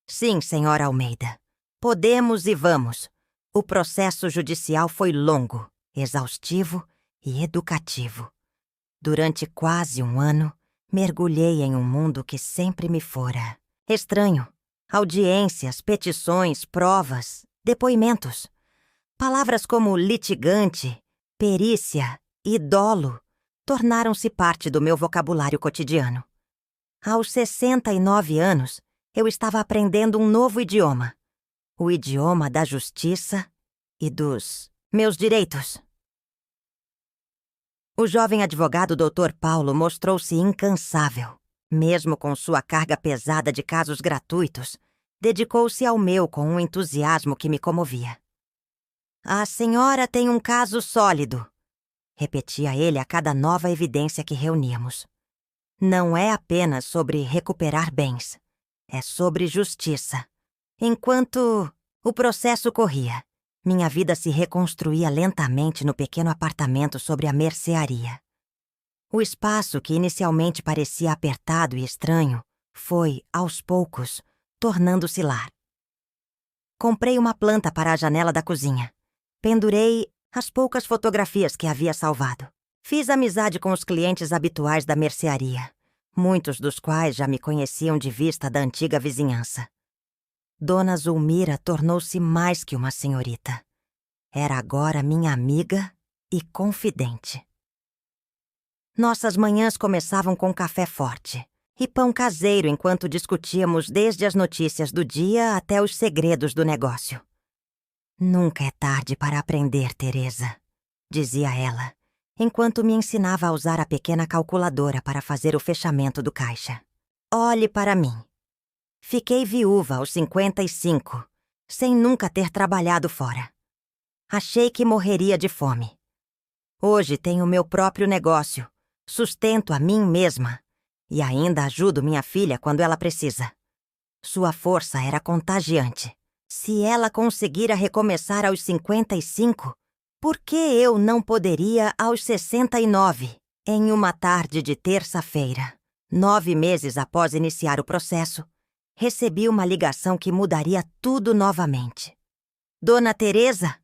Speaker 1: Sim, senhora Almeida. Podemos e vamos. O processo judicial foi longo, exaustivo e educativo. Durante quase 1 ano, mergulhei em um mundo que sempre me fora estranho. Audiências, petições, provas, depoimentos. Palavras como litigante, perícia e dolo tornaram-se parte do meu vocabulário cotidiano. Aos 69 anos, eu estava aprendendo um novo idioma. O idioma da justiça e dos meus direitos. O jovem advogado Dr. Paulo mostrou-se incansável. Mesmo com sua carga pesada de casos gratuitos, dedicou-se ao meu com um entusiasmo que me comovia. A senhora tem um caso sólido, repetia ele a cada nova evidência que reuníamos. Não é apenas sobre recuperar bens. É sobre justiça. Enquanto o processo corria, minha vida se reconstruía lentamente no pequeno apartamento sobre a mercearia. O espaço que inicialmente parecia apertado e estranho foi, aos poucos, tornando-se lar. Comprei uma planta para a janela da cozinha. Pendurei as poucas fotografias que havia salvado. Fiz amizade com os clientes habituais da mercearia, muitos dos quais já me conheciam de vista da antiga vizinhança. Dona Zulmira tornou-se mais que uma senhorita. Era agora minha amiga e confidente. Nossas manhãs começavam com café forte e pão caseiro enquanto discutíamos desde as notícias do dia até os segredos do negócio. Nunca é tarde para aprender, Teresa, dizia ela, enquanto me ensinava a usar a pequena calculadora para fazer o fechamento do caixa. Olhe para mim. Fiquei viúva aos 55, sem nunca ter trabalhado fora. Achei que morreria de fome. Hoje tenho meu próprio negócio, sustento a mim mesma e ainda ajudo minha filha quando ela precisa. Sua força era contagiante. Se ela conseguira recomeçar aos 55, por que eu não poderia aos 69? Em uma tarde de terça-feira, 9 meses após iniciar o processo, recebi uma ligação que mudaria tudo novamente. Dona Teresa?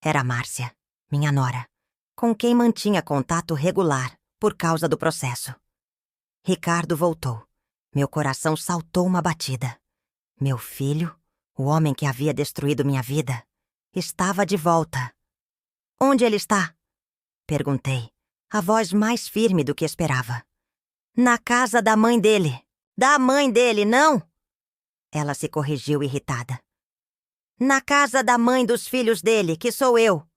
Speaker 1: Era Márcia, minha nora, com quem mantinha contato regular por causa do processo. Ricardo voltou. Meu coração saltou uma batida. Meu filho, o homem que havia destruído minha vida, estava de volta. Onde ele está? Perguntei, a voz mais firme do que esperava. Na casa da mãe dele. Da mãe dele, não? Ela se corrigiu irritada. Na casa da mãe dos filhos dele, que sou eu.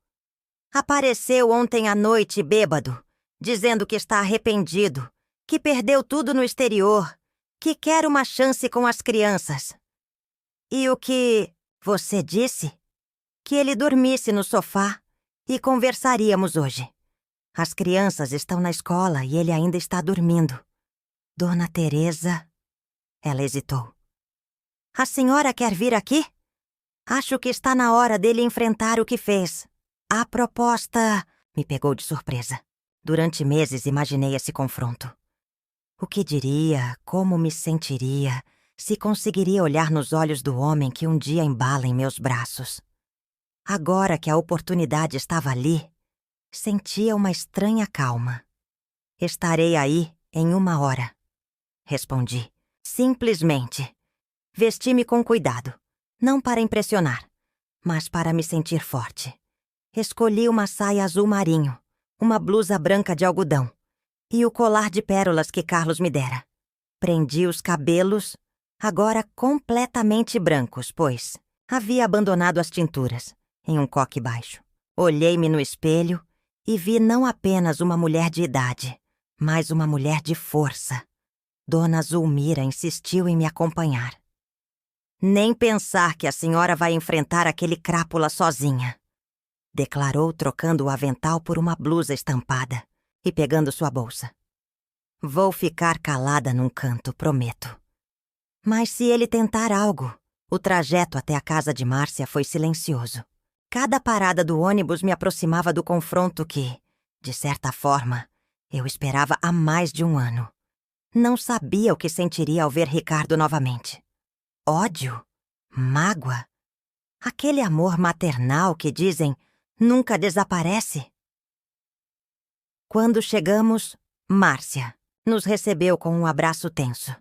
Speaker 1: Apareceu ontem à noite bêbado, dizendo que está arrependido, que perdeu tudo no exterior, que quer uma chance com as crianças. E o que você disse? Que ele dormisse no sofá e conversaríamos hoje. As crianças estão na escola e ele ainda está dormindo. Dona Teresa... Ela hesitou. A senhora quer vir aqui? Acho que está na hora dele enfrentar o que fez. A proposta me pegou de surpresa. Durante meses imaginei esse confronto. O que diria, como me sentiria, se conseguiria olhar nos olhos do homem que um dia embala em meus braços. Agora que a oportunidade estava ali, sentia uma estranha calma. Estarei aí em 1 hora, respondi. Simplesmente. Vesti-me com cuidado, não para impressionar, mas para me sentir forte. Escolhi uma saia azul marinho, uma blusa branca de algodão e o colar de pérolas que Carlos me dera. Prendi os cabelos, agora completamente brancos, pois havia abandonado as tinturas, em um coque baixo. Olhei-me no espelho e vi não apenas uma mulher de idade, mas uma mulher de força. Dona Zulmira insistiu em me acompanhar. Nem pensar que a senhora vai enfrentar aquele crápula sozinha, declarou trocando o avental por uma blusa estampada e pegando sua bolsa. Vou ficar calada num canto, prometo. Mas se ele tentar algo, o trajeto até a casa de Márcia foi silencioso. Cada parada do ônibus me aproximava do confronto que, de certa forma, eu esperava há mais de 1 ano. Não sabia o que sentiria ao ver Ricardo novamente. Ódio? Mágoa? Aquele amor maternal que dizem nunca desaparece? Quando chegamos, Márcia nos recebeu com um abraço tenso.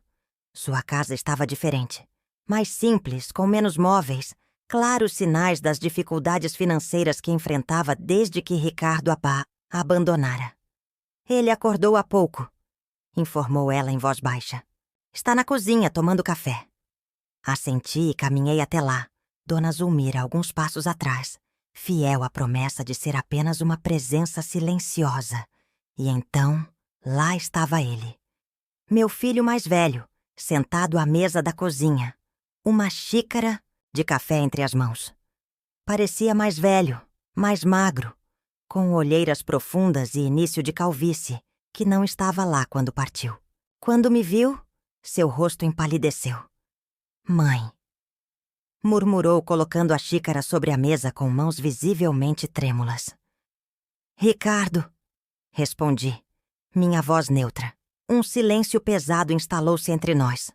Speaker 1: Sua casa estava diferente, mais simples, com menos móveis, claros sinais das dificuldades financeiras que enfrentava desde que Ricardo a abandonara. Ele acordou há pouco, informou ela em voz baixa. Está na cozinha tomando café. Assenti e caminhei até lá, Dona Zulmira alguns passos atrás, fiel à promessa de ser apenas uma presença silenciosa. E então, lá estava ele. Meu filho mais velho, sentado à mesa da cozinha, uma xícara de café entre as mãos. Parecia mais velho, mais magro, com olheiras profundas e início de calvície, que não estava lá quando partiu. Quando me viu, Seu rosto empalideceu. Mãe, murmurou, colocando a xícara sobre a mesa com mãos visivelmente trêmulas. Ricardo, respondi, minha voz neutra. Um silêncio pesado instalou-se entre nós.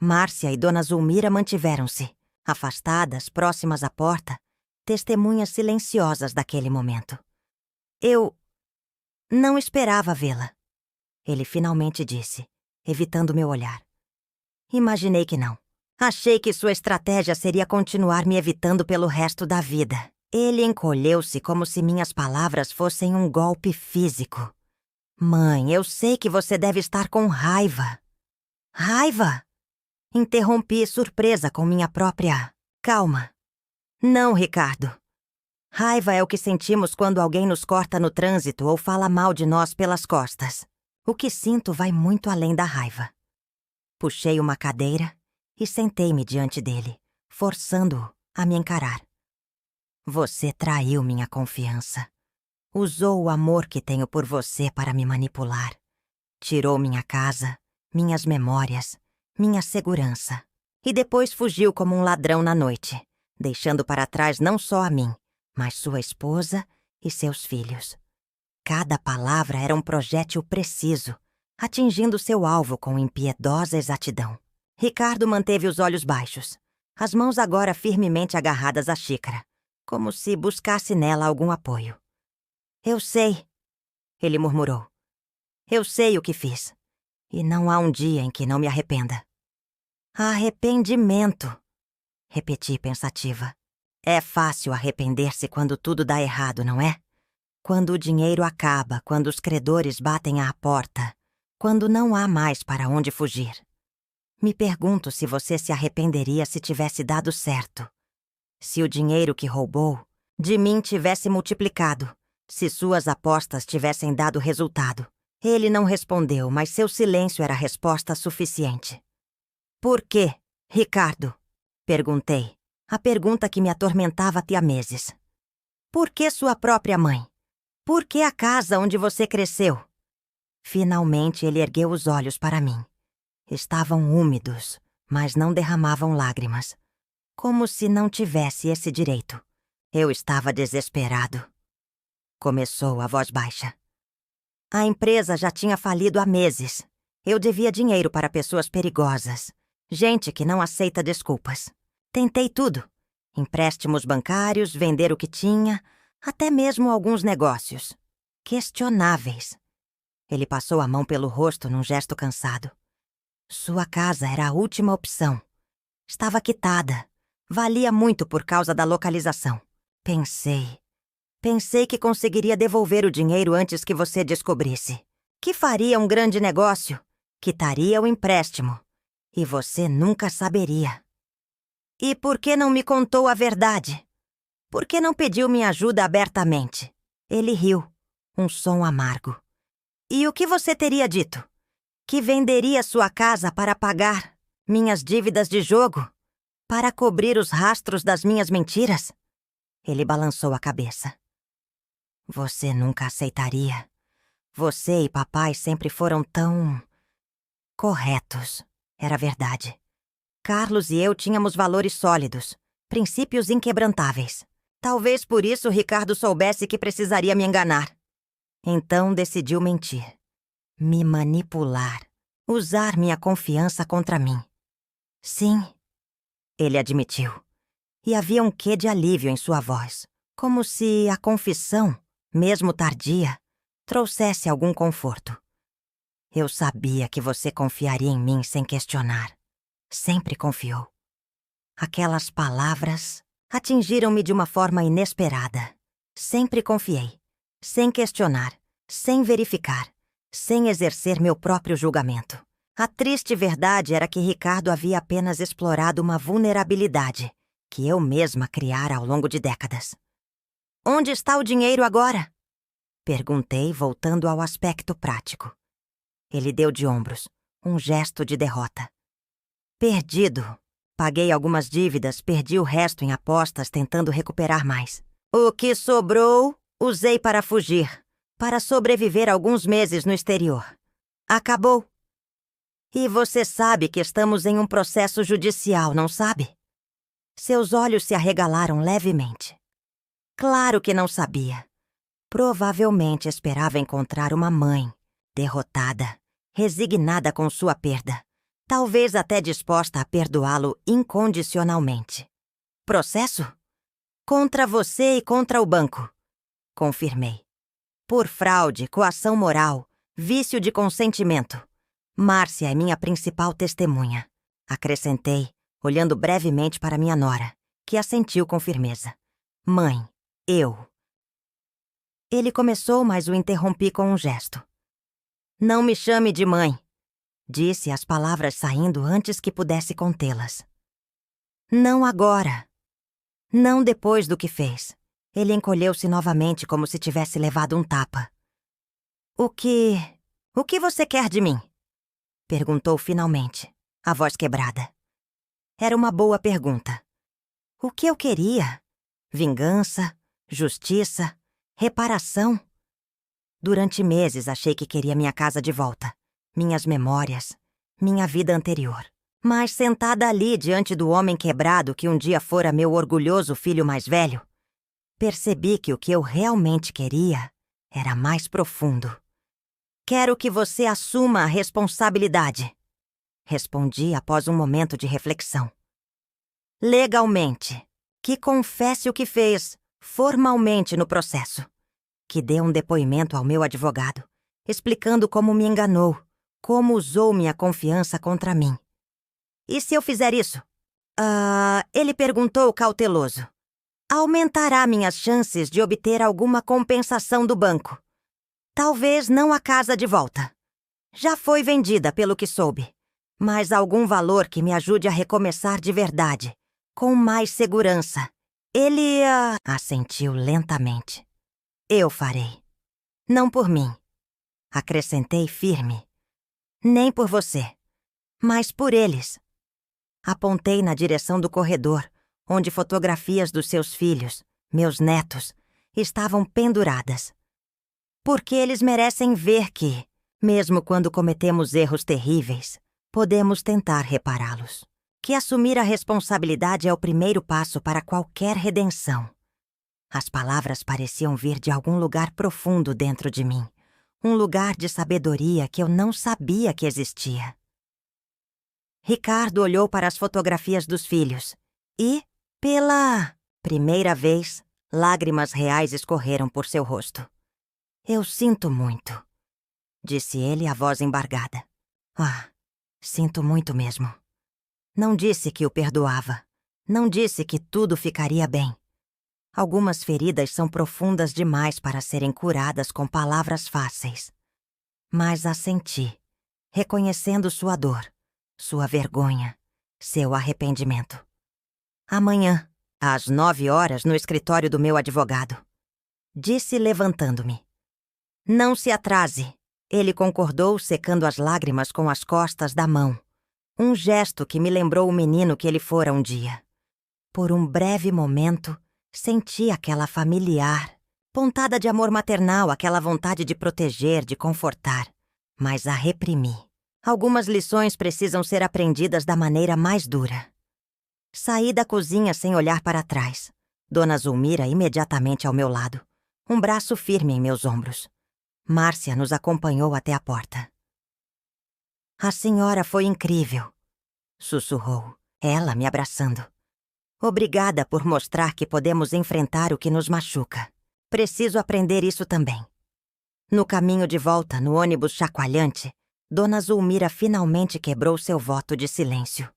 Speaker 1: Márcia e Dona Zulmira mantiveram-se, afastadas, próximas à porta, testemunhas silenciosas daquele momento. Eu não esperava vê-la, ele finalmente disse, evitando meu olhar. Imaginei que não. Achei que sua estratégia seria continuar me evitando pelo resto da vida. Ele encolheu-se como se minhas palavras fossem um golpe físico. Mãe, eu sei que você deve estar com raiva. Raiva? Interrompi, surpresa com minha própria... Calma. Não, Ricardo. Raiva é o que sentimos quando alguém nos corta no trânsito ou fala mal de nós pelas costas. O que sinto vai muito além da raiva. Puxei uma cadeira e sentei-me diante dele, forçando-o a me encarar. Você traiu minha confiança. Usou o amor que tenho por você para me manipular. Tirou minha casa, minhas memórias, minha segurança. E depois fugiu como um ladrão na noite, deixando para trás não só a mim, mas sua esposa e seus filhos. Cada palavra era um projétil preciso, atingindo seu alvo com impiedosa exatidão. Ricardo manteve os olhos baixos, as mãos agora firmemente agarradas à xícara, como se buscasse nela algum apoio. Eu sei, ele murmurou. Eu sei o que fiz, e não há um dia em que não me arrependa. Arrependimento, repeti pensativa. É fácil arrepender-se quando tudo dá errado, não é? Quando o dinheiro acaba, quando os credores batem à porta, quando não há mais para onde fugir. Me pergunto se você se arrependeria se tivesse dado certo. Se o dinheiro que roubou de mim tivesse multiplicado, se suas apostas tivessem dado resultado. Ele não respondeu, mas seu silêncio era resposta suficiente. Por quê, Ricardo? Perguntei, a pergunta que me atormentava há meses. Por que sua própria mãe? Por que a casa onde você cresceu? Finalmente ele ergueu os olhos para mim. Estavam úmidos, mas não derramavam lágrimas. Como se não tivesse esse direito. Eu estava desesperado. Começou a voz baixa. A empresa já tinha falido há meses. Eu devia dinheiro para pessoas perigosas. Gente que não aceita desculpas. Tentei tudo. Empréstimos bancários, vender o que tinha, até mesmo alguns negócios. Questionáveis. Ele passou a mão pelo rosto num gesto cansado. Sua casa era a última opção. Estava quitada. Valia muito por causa da localização. Pensei que conseguiria devolver o dinheiro antes que você descobrisse. Que faria um grande negócio. Quitaria o empréstimo. E você nunca saberia. E por que não me contou a verdade? Por que não pediu minha ajuda abertamente? Ele riu, um som amargo. E o que você teria dito? Que venderia sua casa para pagar minhas dívidas de jogo? Para cobrir os rastros das minhas mentiras? Ele balançou a cabeça. Você nunca aceitaria. Você e papai sempre foram tão... corretos. Era verdade. Carlos e eu tínhamos valores sólidos, princípios inquebrantáveis. Talvez por isso Ricardo soubesse que precisaria me enganar. Então decidiu mentir. Me manipular. Usar minha confiança contra mim. Sim, ele admitiu. E havia um quê de alívio em sua voz. Como se a confissão, mesmo tardia, trouxesse algum conforto. Eu sabia que você confiaria em mim sem questionar. Sempre confiou. Aquelas palavras atingiram-me de uma forma inesperada. Sempre confiei, sem questionar, sem verificar, sem exercer meu próprio julgamento. A triste verdade era que Ricardo havia apenas explorado uma vulnerabilidade que eu mesma criara ao longo de décadas. Onde está o dinheiro agora? Perguntei, voltando ao aspecto prático. Ele deu de ombros, um gesto de derrota. Perdido. Paguei algumas dívidas, perdi o resto em apostas tentando recuperar mais. O que sobrou, usei para fugir, para sobreviver alguns meses no exterior. Acabou. E você sabe que estamos em um processo judicial, não sabe? Seus olhos se arregalaram levemente. Claro que não sabia. Provavelmente esperava encontrar uma mãe, derrotada, resignada com sua perda, talvez até disposta a perdoá-lo incondicionalmente. Processo? Contra você e contra o banco, confirmei. Por fraude, coação moral, vício de consentimento. Márcia é minha principal testemunha, acrescentei, olhando brevemente para minha nora, que assentiu com firmeza. Mãe, eu. Ele começou, mas o interrompi com um gesto. Não me chame de mãe, disse, as palavras saindo antes que pudesse contê-las. Não agora. Não depois do que fez. Ele encolheu-se novamente como se tivesse levado um tapa. O que você quer de mim? Perguntou finalmente, a voz quebrada. Era uma boa pergunta. O que eu queria? Vingança? Justiça? Reparação? Durante meses achei que queria minha casa de volta, minhas memórias, minha vida anterior. Mas sentada ali diante do homem quebrado que um dia fora meu orgulhoso filho mais velho, percebi que o que eu realmente queria era mais profundo. Quero que você assuma a responsabilidade, respondi após um momento de reflexão. Legalmente, que confesse o que fez, formalmente no processo, que dê um depoimento ao meu advogado, explicando como me enganou, como usou minha confiança contra mim. E se eu fizer isso? Ele perguntou cauteloso. Aumentará minhas chances de obter alguma compensação do banco. Talvez não a casa de volta. Já foi vendida, pelo que soube. Mas algum valor que me ajude a recomeçar de verdade, com mais segurança. Ele, assentiu lentamente. Eu farei. Não por mim, acrescentei firme. Nem por você, mas por eles. Apontei na direção do corredor, onde fotografias dos seus filhos, meus netos, estavam penduradas. Porque eles merecem ver que, mesmo quando cometemos erros terríveis, podemos tentar repará-los. Que assumir a responsabilidade é o primeiro passo para qualquer redenção. As palavras pareciam vir de algum lugar profundo dentro de mim, um lugar de sabedoria que eu não sabia que existia. Ricardo olhou para as fotografias dos filhos e, pela primeira vez, lágrimas reais escorreram por seu rosto. Eu sinto muito, disse ele, a voz embargada. Sinto muito mesmo. Não disse que o perdoava. Não disse que tudo ficaria bem. Algumas feridas são profundas demais para serem curadas com palavras fáceis. Mas assenti, reconhecendo sua dor, sua vergonha, seu arrependimento. Amanhã, às 9h, no escritório do meu advogado. Disse levantando-me. Não se atrase. Ele concordou, secando as lágrimas com as costas da mão. Um gesto que me lembrou o menino que ele fora um dia. Por um breve momento, senti aquela familiar, pontada de amor maternal, aquela vontade de proteger, de confortar. Mas a reprimi. Algumas lições precisam ser aprendidas da maneira mais dura. Saí da cozinha sem olhar para trás. Dona Zulmira imediatamente ao meu lado, um braço firme em meus ombros. Márcia nos acompanhou até a porta. A senhora foi incrível, sussurrou, ela me abraçando. Obrigada por mostrar que podemos enfrentar o que nos machuca. Preciso aprender isso também. No caminho de volta, no ônibus chacoalhante, Dona Zulmira finalmente quebrou seu voto de silêncio.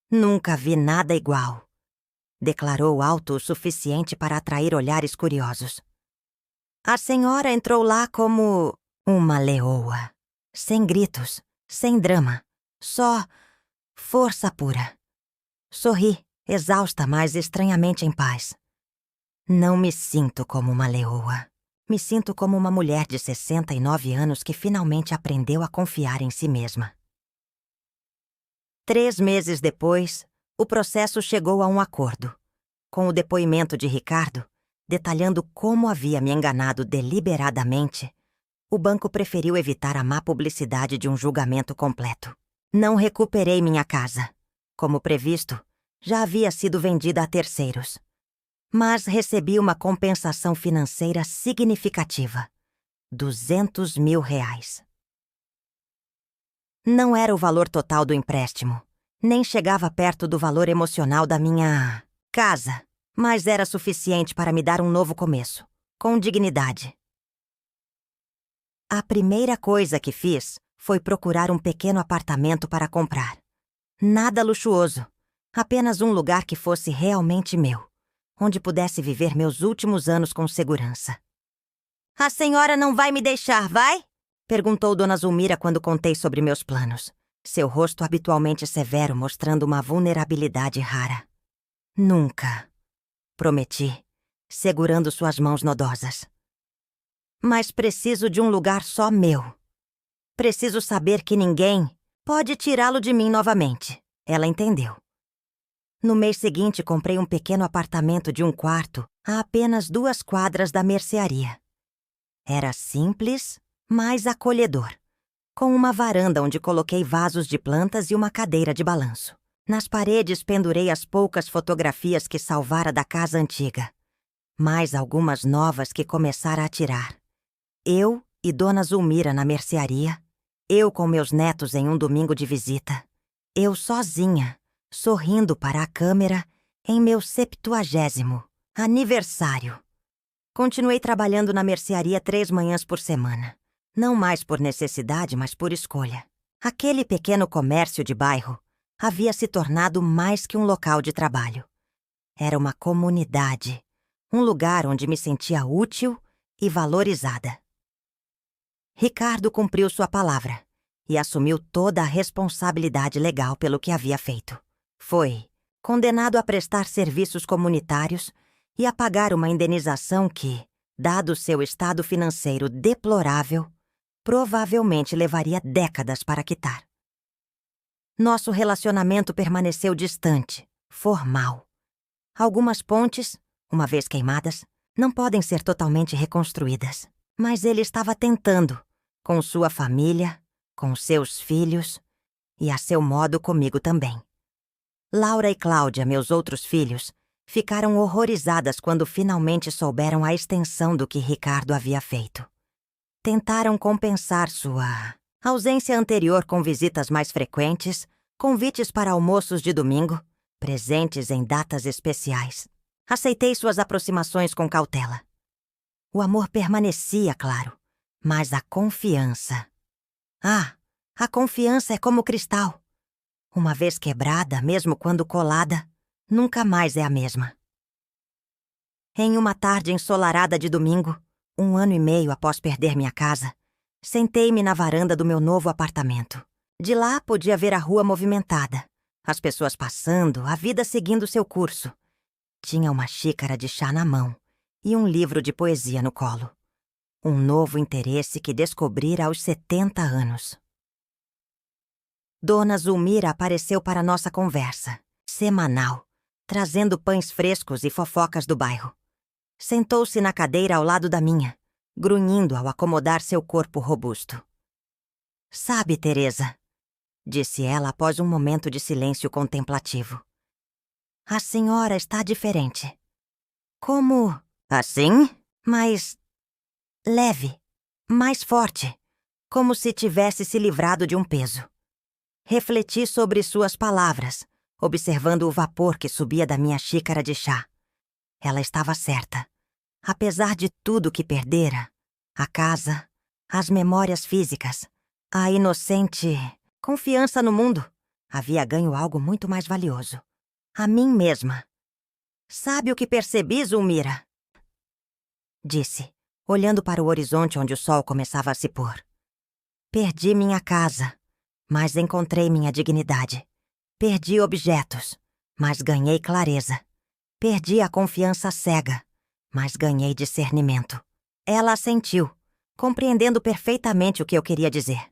Speaker 1: Nunca vi nada igual, declarou alto o suficiente para atrair olhares curiosos. A senhora entrou lá como uma leoa, sem gritos, sem drama, só força pura. Sorri, exausta, mas estranhamente em paz. Não me sinto como uma leoa. Me sinto como uma mulher de 69 anos que finalmente aprendeu a confiar em si mesma. 3 meses depois, o processo chegou a um acordo, com o depoimento de Ricardo, detalhando como havia me enganado deliberadamente, O banco preferiu evitar a má publicidade de um julgamento completo. Não recuperei minha casa. Como previsto, já havia sido vendida a terceiros. Mas recebi uma compensação financeira significativa. R$ 200 mil. Não era o valor total do empréstimo, nem chegava perto do valor emocional da minha casa, mas era suficiente para me dar um novo começo, com dignidade. A primeira coisa que fiz foi procurar um pequeno apartamento para comprar. Nada luxuoso, apenas um lugar que fosse realmente meu, onde pudesse viver meus últimos anos com segurança. "A senhora não vai me deixar, vai?" perguntou Dona Zulmira quando contei sobre meus planos, seu rosto habitualmente severo mostrando uma vulnerabilidade rara. "Nunca", prometi, segurando suas mãos nodosas. "Mas preciso de um lugar só meu. Preciso saber que ninguém pode tirá-lo de mim novamente." Ela entendeu. No mês seguinte, comprei um pequeno apartamento de 1 quarto a apenas 2 quadras da mercearia. Era simples, mas acolhedor, com uma varanda onde coloquei vasos de plantas e uma cadeira de balanço. Nas paredes pendurei as poucas fotografias que salvara da casa antiga, mais algumas novas que começara a tirar. Eu e Dona Zulmira na mercearia, eu com meus netos em um domingo de visita, eu sozinha, sorrindo para a câmera em meu 70º aniversário. Continuei trabalhando na mercearia 3 manhãs por semana. Não mais por necessidade, mas por escolha. Aquele pequeno comércio de bairro havia se tornado mais que um local de trabalho. Era uma comunidade, um lugar onde me sentia útil e valorizada. Ricardo cumpriu sua palavra e assumiu toda a responsabilidade legal pelo que havia feito. Foi condenado a prestar serviços comunitários e a pagar uma indenização que, dado seu estado financeiro deplorável, provavelmente levaria décadas para quitar. Nosso relacionamento permaneceu distante, formal. Algumas pontes, uma vez queimadas, não podem ser totalmente reconstruídas, mas ele estava tentando, com sua família, com seus filhos e a seu modo comigo também. Laura e Cláudia, meus outros filhos, ficaram horrorizadas quando finalmente souberam a extensão do que Ricardo havia feito. Tentaram compensar sua ausência anterior com visitas mais frequentes, convites para almoços de domingo, presentes em datas especiais. Aceitei suas aproximações com cautela. O amor permanecia, claro, mas a confiança... a confiança é como cristal. Uma vez quebrada, mesmo quando colada, nunca mais é a mesma. Em uma tarde ensolarada de domingo, 1 ano e meio após perder minha casa, sentei-me na varanda do meu novo apartamento. De lá podia ver a rua movimentada, as pessoas passando, a vida seguindo seu curso. Tinha uma xícara de chá na mão e um livro de poesia no colo. Um novo interesse que descobrira aos 70 anos. Dona Zulmira apareceu para nossa conversa, semanal, trazendo pães frescos e fofocas do bairro. Sentou-se na cadeira ao lado da minha, grunhindo ao acomodar seu corpo robusto. "Sabe, Teresa", disse ela após um momento de silêncio contemplativo, "a senhora está diferente. Como assim? Mais leve, mais forte, como se tivesse se livrado de um peso." Refleti sobre suas palavras, observando o vapor que subia da minha xícara de chá. Ela estava certa. Apesar de tudo que perdera, a casa, as memórias físicas, a inocente confiança no mundo, havia ganho algo muito mais valioso. A mim mesma. "Sabe o que percebi, Zulmira?" disse, olhando para o horizonte onde o sol começava a se pôr. "Perdi minha casa, mas encontrei minha dignidade. Perdi objetos, mas ganhei clareza. Perdi a confiança cega, mas ganhei discernimento." Ela assentiu, compreendendo perfeitamente o que eu queria dizer.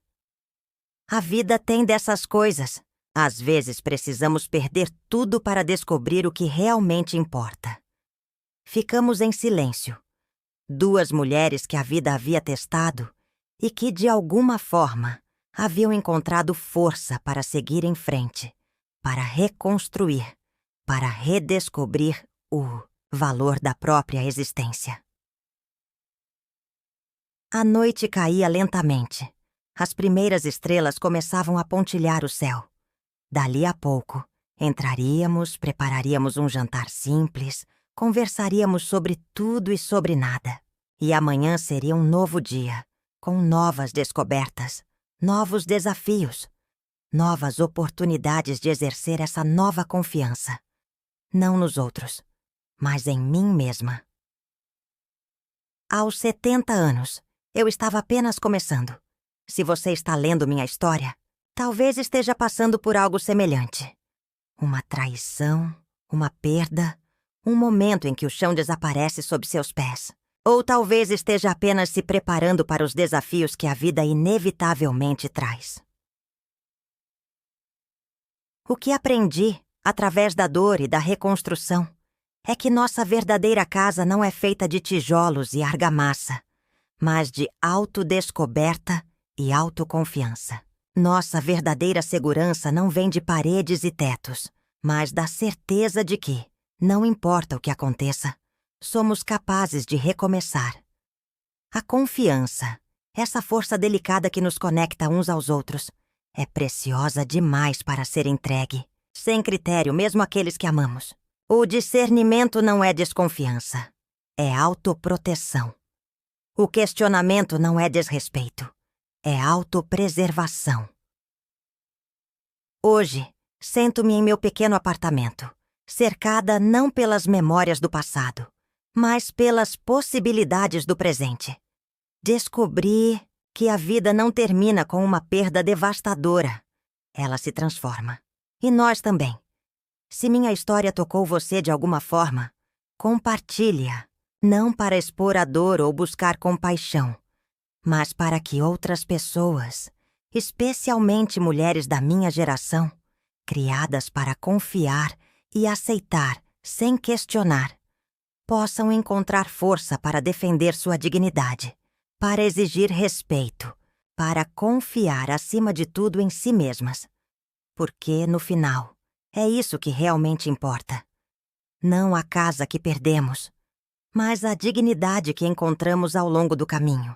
Speaker 1: A vida tem dessas coisas. Às vezes precisamos perder tudo para descobrir o que realmente importa. Ficamos em silêncio. 2 mulheres que a vida havia testado e que, de alguma forma, haviam encontrado força para seguir em frente, para reconstruir, para redescobrir o valor da própria existência. A noite caía lentamente. As primeiras estrelas começavam a pontilhar o céu. Dali a pouco, entraríamos, prepararíamos um jantar simples, conversaríamos sobre tudo e sobre nada. E amanhã seria um novo dia, com novas descobertas, novos desafios, novas oportunidades de exercer essa nova confiança. Não nos outros, mas em mim mesma. Aos 70 anos, eu estava apenas começando. Se você está lendo minha história, talvez esteja passando por algo semelhante. Uma traição, uma perda, um momento em que o chão desaparece sob seus pés. Ou talvez esteja apenas se preparando para os desafios que a vida inevitavelmente traz. O que aprendi, através da dor e da reconstrução, é que nossa verdadeira casa não é feita de tijolos e argamassa, mas de autodescoberta e autoconfiança. Nossa verdadeira segurança não vem de paredes e tetos, mas da certeza de que, não importa o que aconteça, somos capazes de recomeçar. A confiança, essa força delicada que nos conecta uns aos outros, é preciosa demais para ser entregue, sem critério, mesmo àqueles que amamos. O discernimento não é desconfiança, é autoproteção. O questionamento não é desrespeito, é autopreservação. Hoje, sento-me em meu pequeno apartamento, cercada não pelas memórias do passado, mas pelas possibilidades do presente. Descobri que a vida não termina com uma perda devastadora. Ela se transforma. E nós também. Se minha história tocou você de alguma forma, compartilhe-a, não para expor a dor ou buscar compaixão, mas para que outras pessoas, especialmente mulheres da minha geração, criadas para confiar e aceitar sem questionar, possam encontrar força para defender sua dignidade, para exigir respeito, para confiar acima de tudo em si mesmas. Porque, no final, é isso que realmente importa. Não a casa que perdemos, mas a dignidade que encontramos ao longo do caminho.